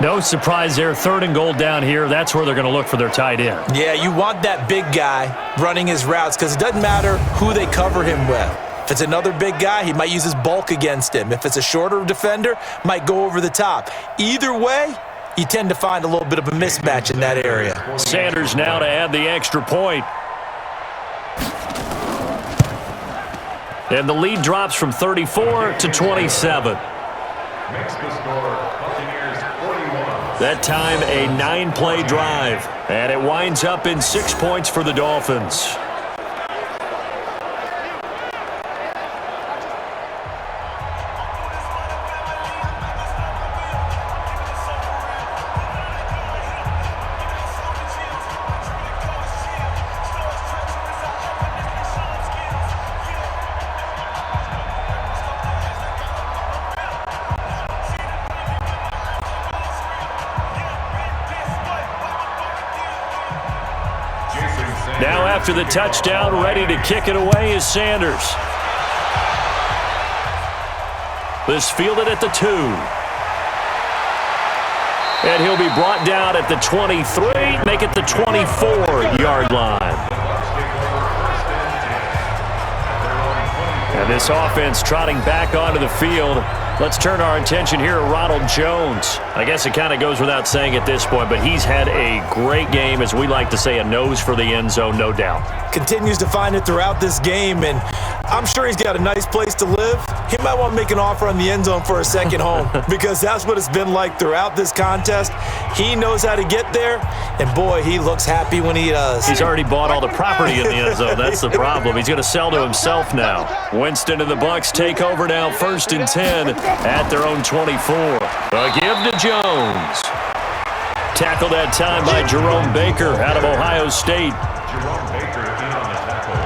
No surprise there. Third and goal down here. That's where they're going to look for their tight end. Yeah, you want that big guy running his routes because it doesn't matter who they cover him with. If it's another big guy, he might use his bulk against him. If it's a shorter defender, might go over the top. Either way, you tend to find a little bit of a mismatch in that area. Sanders now to add the extra point. And the lead drops from 34 to 27. Makes the score Buccaneers 41. That time a 9-play drive. And it winds up in 6 points for the Dolphins. Now after the touchdown, ready to kick it away is Sanders. This fielded at the 2. And he'll be brought down at the 23, make it the 24-yard line. And this offense trotting back onto the field. Let's turn our attention here to Ronald Jones. I guess it kind of goes without saying at this point, but he's had a great game, as we like to say, a nose for the end zone, no doubt. Continues to find it throughout this game, and I'm sure he's got a nice place to live. He might want to make an offer on the end zone for a second home because that's what it's been like throughout this contest. He knows how to get there, and boy, he looks happy when he does. He's already bought all the property in the end zone. That's the problem. He's going to sell to himself now. Winston and the Bucs take over now, 1st and 10 at their own 24. A give to Jones. Tackled that time by Jerome Baker out of Ohio State. Jerome Baker in on the tackle.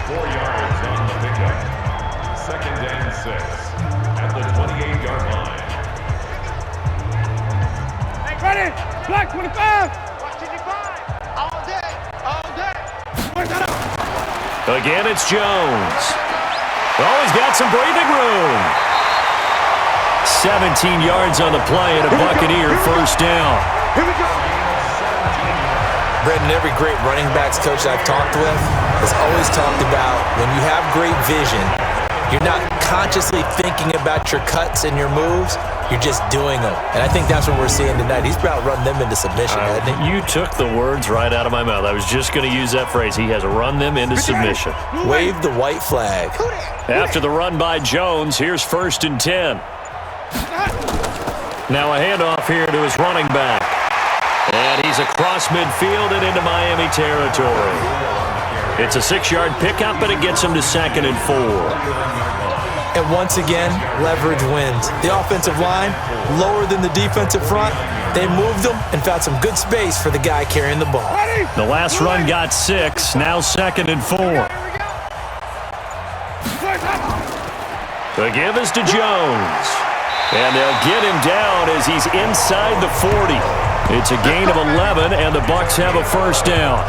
4 yards on the pickup. 2nd and 6 at the 28-yard line. Hey, ready? Black 25. Watch 25. All day. All day. Again, it's Jones. Oh, he's got some breathing room. 17 yards on the play and a Buccaneer first down. Here we go. Brendan, every great running backs coach I've talked with has always talked about when you have great vision, you're not consciously thinking about your cuts and your moves, you're just doing them. And I think that's what we're seeing tonight. He's about run them into submission, hasn't he? You took the words right out of my mouth. I was just going to use that phrase. He has run them into submission. Wave the white flag. After the run by Jones, here's 1st and 10. Now a handoff here to his running back. And he's across midfield and into Miami territory. It's a 6-yard pickup, but it gets him to 2nd and 4. And once again, leverage wins. The offensive line, lower than the defensive front, They moved him and found some good space for the guy carrying the ball. The last run got 6, now 2nd and 4. The give is to Jones. And they'll get him down as he's inside the 40. It's a gain of 11, and the Bucs have a first down.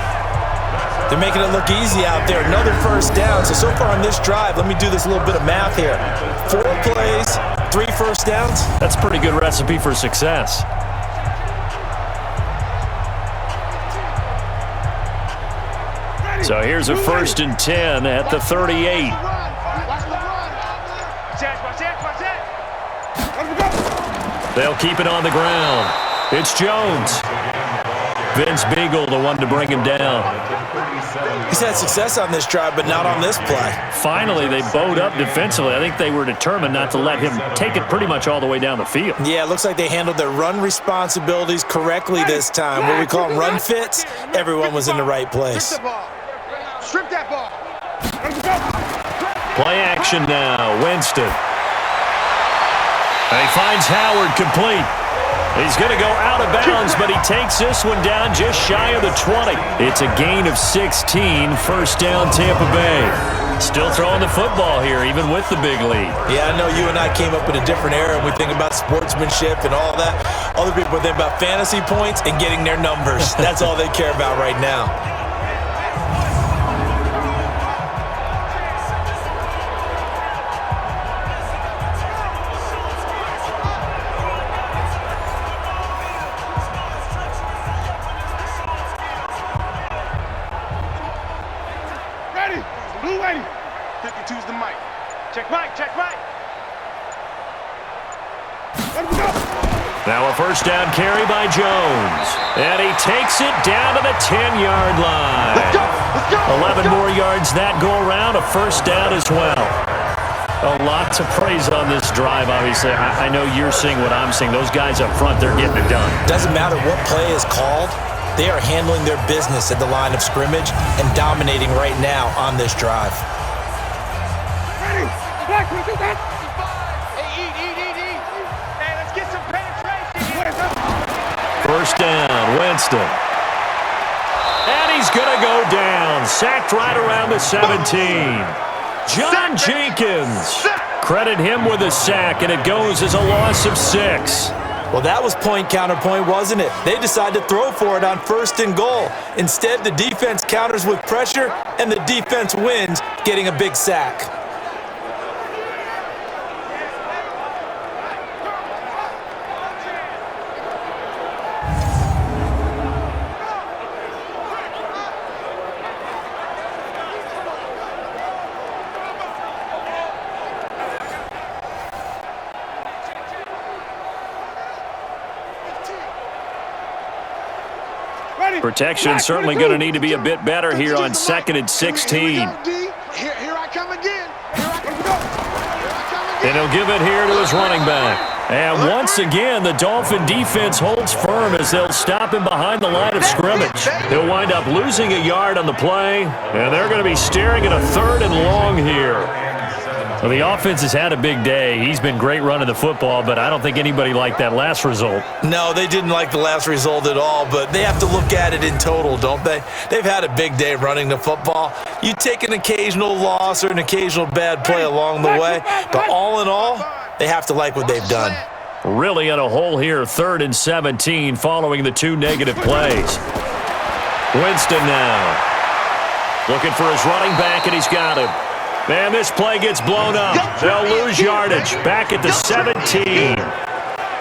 They're making it look easy out there. Another first down. So far on this drive, let me do this little bit of math here. 4 plays, 3 first downs. That's a pretty good recipe for success. So here's a 1st and 10 at the 38. They'll keep it on the ground. It's Jones. Vince Beagle, the one to bring him down. He's had success on this drive, but not on this play. Finally, they bowed up defensively. I think they were determined not to let him take it pretty much all the way down the field. Yeah, it looks like they handled their run responsibilities correctly this time. What we call them run fits, everyone was in the right place. Strip that ball. Play action now. Winston. And he finds Howard complete. He's going to go out of bounds, but he takes this one down just shy of the 20. It's a gain of 16, first down Tampa Bay. Still throwing the football here, even with the big lead. Yeah, I know you and I came up in a different era, and we think about sportsmanship and all that. Other people think about fantasy points and getting their numbers. That's all they care about right now. Now a first down carry by Jones. And he takes it down to the 10-yard line. Let's go. 11 more yards that go around, a first down as well. A lot to praise on this drive, obviously. I know you're seeing what I'm seeing. Those guys up front, they're getting it done. Doesn't matter what play is called. They are handling their business at the line of scrimmage and dominating right now on this drive. Ready. Black, we do that. Hey, eat. Hey, let's get some penetration. First down, Winston. And he's going to go down. Sacked right around the 17. John Jenkins. Credit him with a sack, and it goes as a loss of 6. Well, that was point counterpoint, wasn't it? They decided to throw for it on 1st and goal. Instead, the defense counters with pressure, and the defense wins, getting a big sack. Protection certainly going to need to be a bit better here on 2nd and 16. Here I come again. And he'll give it here to his running back. And once again, the Dolphin defense holds firm as they'll stop him behind the line of scrimmage. He'll wind up losing a yard on the play, and they're going to be staring at a 3rd and long here. Well, the offense has had a big day. He's been great running the football, but I don't think anybody liked that last result. No, they didn't like the last result at all, but they have to look at it in total, don't they? They've had a big day running the football. You take an occasional loss or an occasional bad play along the way, but all in all, they have to like what they've done. Really in a hole here, 3rd and 17 following the 2 negative plays. Winston now. Looking for his running back, and he's got him. Man, this play gets blown up. They'll lose yardage back at the 17.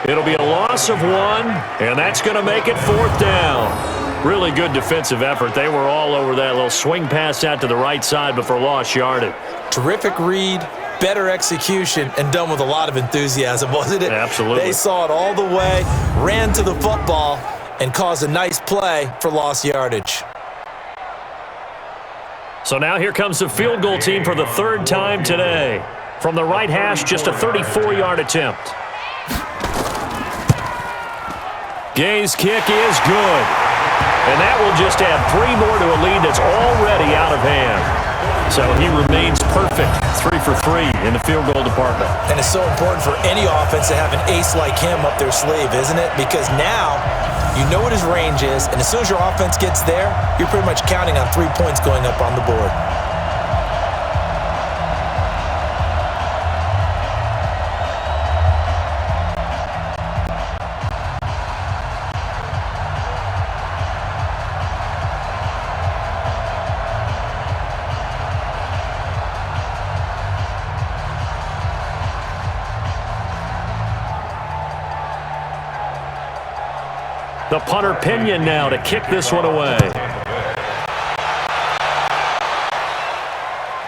It'll be a loss of 1, and that's going to make it 4th down. Really good defensive effort. They were all over that little swing pass out to the right side before lost yardage. Terrific read, better execution, and done with a lot of enthusiasm, wasn't it? Absolutely. They saw it all the way, ran to the football, and caused a nice play for lost yardage. So now here comes the field goal team for the 3rd time today. From the right hash, just a 34-yard attempt. Gay's kick is good. And that will just add 3 more to a lead that's already out of hand. So he remains perfect, 3 for 3 in the field goal department. And it's so important for any offense to have an ace like him up their sleeve, isn't it? Because now you know what his range is, and as soon as your offense gets there, you're pretty much counting on 3 points going up on the board. The punter Pinion now to kick this one away.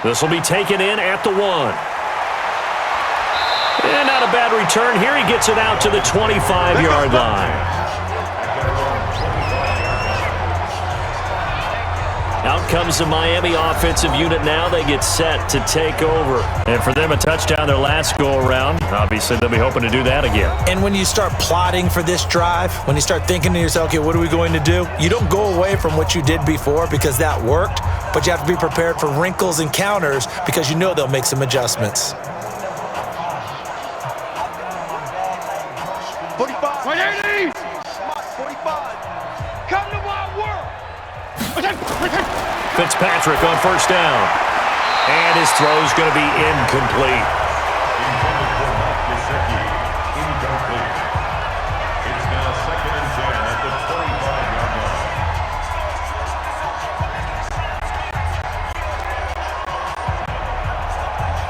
This will be taken in at the 1. And not a bad return here. He gets it out to the 25-yard line. Out comes the Miami offensive unit now. They get set to take over. And for them, a touchdown their last go-around. Obviously, they'll be hoping to do that again. And when you start plotting for this drive, when you start thinking to yourself, okay, what are we going to do? You don't go away from what you did before because that worked, but you have to be prepared for wrinkles and counters because you know they'll make some adjustments. 45. 180. 45. Come to my world. Fitzpatrick on first down. And his throw's going to be incomplete. Incomplete. It's now 2nd and 10 at the 25-yard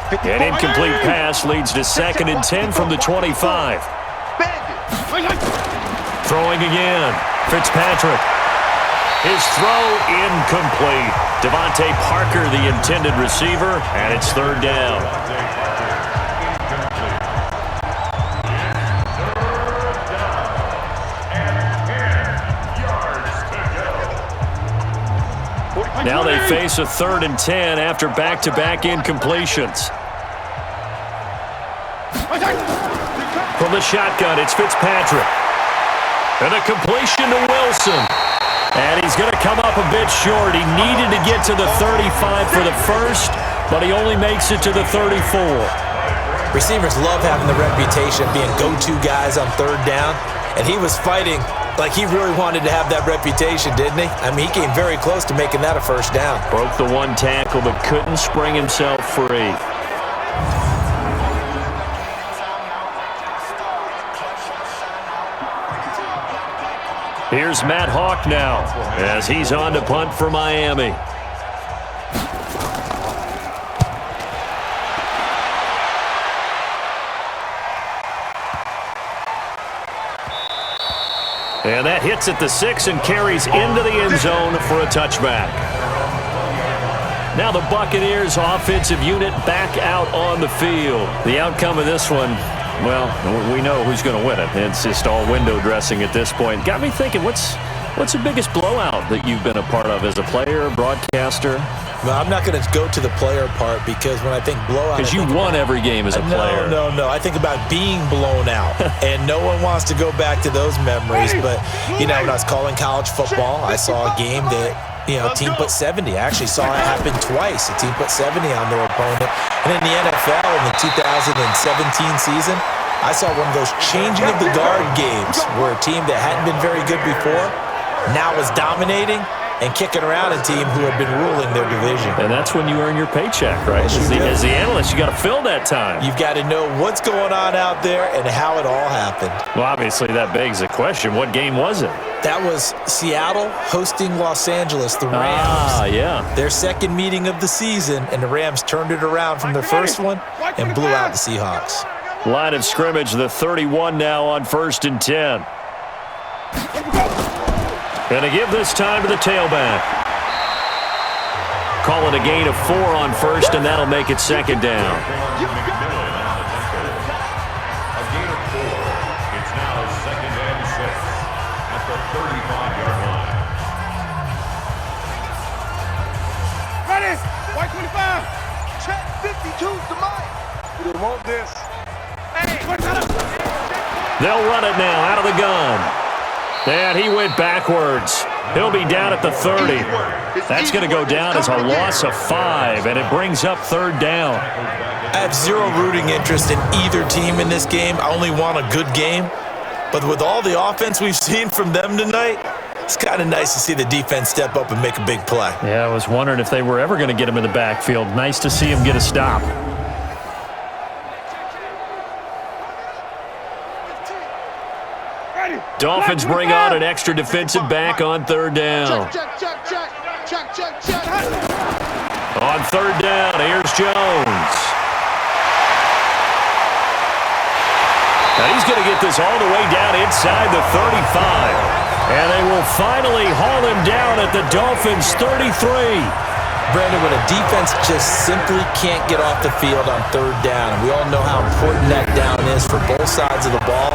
line. An incomplete pass leads to 2nd and 10 from the 25. Throwing again. Fitzpatrick. His throw incomplete. Devontae Parker, the intended receiver, and it's 3rd down. Now they face a 3rd and 10 after back-to-back incompletions. From the shotgun, it's Fitzpatrick. And a completion to Wilson. And he's going to come up a bit short. He needed to get to the 35 for the first, but he only makes it to the 34. Receivers love having the reputation of being go-to guys on 3rd down, and he was fighting like he really wanted to have that reputation, didn't he? I mean, he came very close to making that a 1st down. Broke the 1 tackle, but couldn't spring himself free. Here's Matt Hawk now as he's on to punt for Miami. And that hits at the 6 and carries into the end zone for a touchback. Now the Buccaneers offensive unit back out on the field. The outcome of this one, well, we know who's going to win it. It's just all window dressing at this point. Got me thinking, what's the biggest blowout that you've been a part of as a player, broadcaster? No, I'm not going to go to the player part because when I think blowout... Because you won every game as a player. No. I think about being blown out, and no one wants to go back to those memories. But, you know, when I was calling college football, I saw a game that, you know, team put 70. I actually saw it happen twice. A team put 70 on their opponent. And in the NFL in the 2017 season, I saw one of those changing of the guard games where a team that hadn't been very good before now was dominating and kicking around a team who had been ruling their division. And that's when you earn your paycheck, right? As the analyst, you got to fill that time. You've got to know what's going on out there and how it all happened. Well, obviously, that begs the question, what game was it? That was Seattle hosting Los Angeles, the Rams. Ah, yeah. Their second meeting of the season, and the Rams turned it around from their first one and blew out the Seahawks. Line of scrimmage, the 31 now on 1st and 10. Going to give this time to the tailback. Call it a gain of 4 on 1st, and that'll make it 2nd down. A gain of 4. It's now 2nd and 6 at the 35-yard line. Ready? White 25. Check 52 to Mike. We don't want this. Hey, They'll run it now out of the gun. And he went backwards. He'll be down at the 30. That's going to go down as a loss of 5, and it brings up third down. I have zero rooting interest in either team in this game. I only want a good game. But with all the offense we've seen from them tonight, it's kind of nice to see the defense step up and make a big play. Yeah, I was wondering if they were ever going to get him in the backfield. Nice to see him get a stop. Dolphins bring on an extra defensive back on third down. On third down, here's Jones. Now he's going to get this all the way down inside the 35. And they will finally haul him down at the Dolphins' 33. Brandon, when a defense just simply can't get off the field on third down, and we all know how important that down is for both sides of the ball,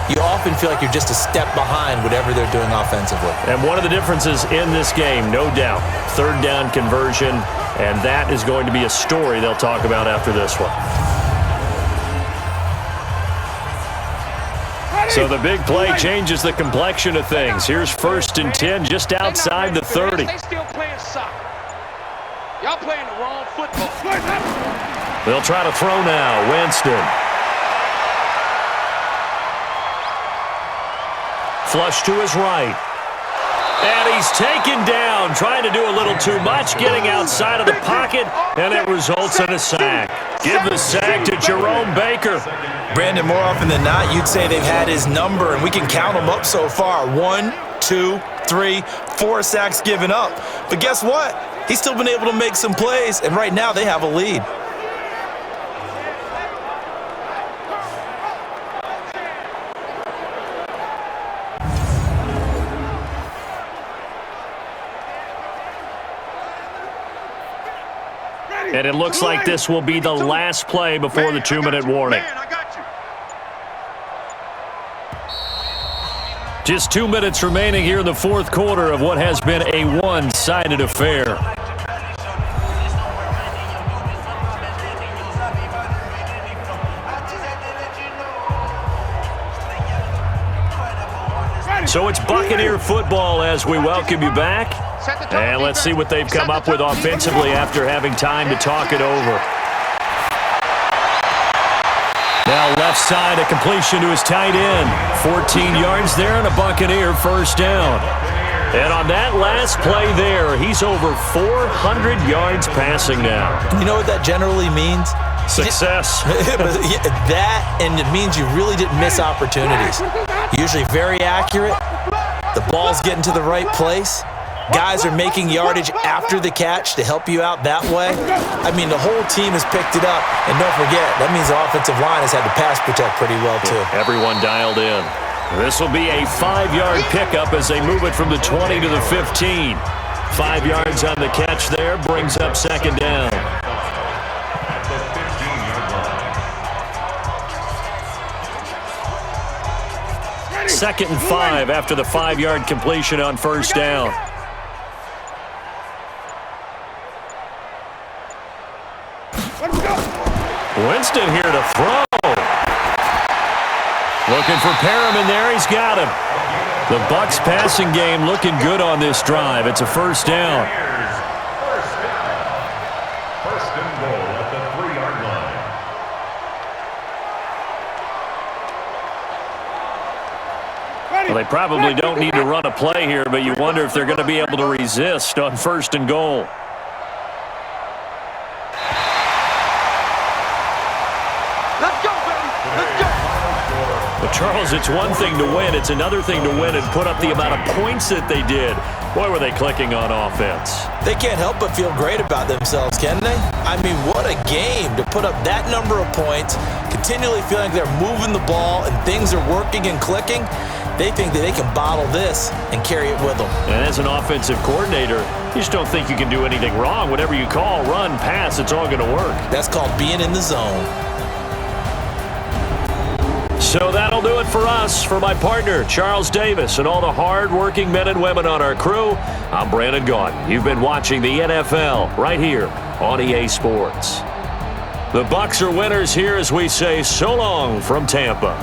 you often feel like you're just a step behind whatever they're doing offensively. And one of the differences in this game, no doubt, third down conversion, and that is going to be a story they'll talk about after this one. So the big play changes the complexion of things. Here's 1st and 10 just outside the 30. They still playing soccer. Y'all playing the wrong football. They'll try to throw now. Winston. Flush to his right. And he's taken down, trying to do a little too much, getting outside of the pocket, and it results in a sack. Give the sack to Jerome Baker. Brandon, more often than not, you'd say they've had his number, and we can count them up so far. 1, 2, 3, 4 sacks given up. But guess what? He's still been able to make some plays, and right now they have a lead. And it looks like this will be the last play before the 2-minute warning. Just 2 minutes remaining here in the fourth quarter of what has been a one-sided affair. So it's Buccaneer football as we welcome you back. And let's see what they've come up with offensively after having time to talk it over. Now left side, a completion to his tight end. 14 yards there and a Buccaneer first down. And on that last play there, he's over 400 yards passing now. You know what that generally means? Success. That, and it means you really didn't miss opportunities. Usually very accurate. The ball's getting to the right place. Guys are making yardage after the catch to help you out that way. I mean, the whole team has picked it up. And don't forget, that means the offensive line has had to pass protect pretty well, too. Everyone dialed in. This will be a 5-yard pickup as they move it from the 20 to the 15. 5 yards on the catch there brings up second down. Second and 5 after the 5-yard completion on first down. Winston here to throw. Looking for Perriman there. He's got him. The Bucs passing game looking good on this drive. It's a first down. First and goal at the 3-yard line. Well, they probably don't need to run a play here, but you wonder if they're going to be able to resist on first and goal. Charles, it's one thing to win. It's another thing to win and put up the amount of points that they did. Boy, were they clicking on offense. They can't help but feel great about themselves, can they? I mean, what a game to put up that number of points, continually feeling like they're moving the ball and things are working and clicking. They think that they can bottle this and carry it with them. And as an offensive coordinator, you just don't think you can do anything wrong. Whatever you call, run, pass, it's all going to work. That's called being in the zone. So that'll do it for us. For my partner, Charles Davis, and all the hard-working men and women on our crew, I'm Brandon Gaudin. You've been watching the NFL right here on EA Sports. The Bucs are winners here as we say so long from Tampa.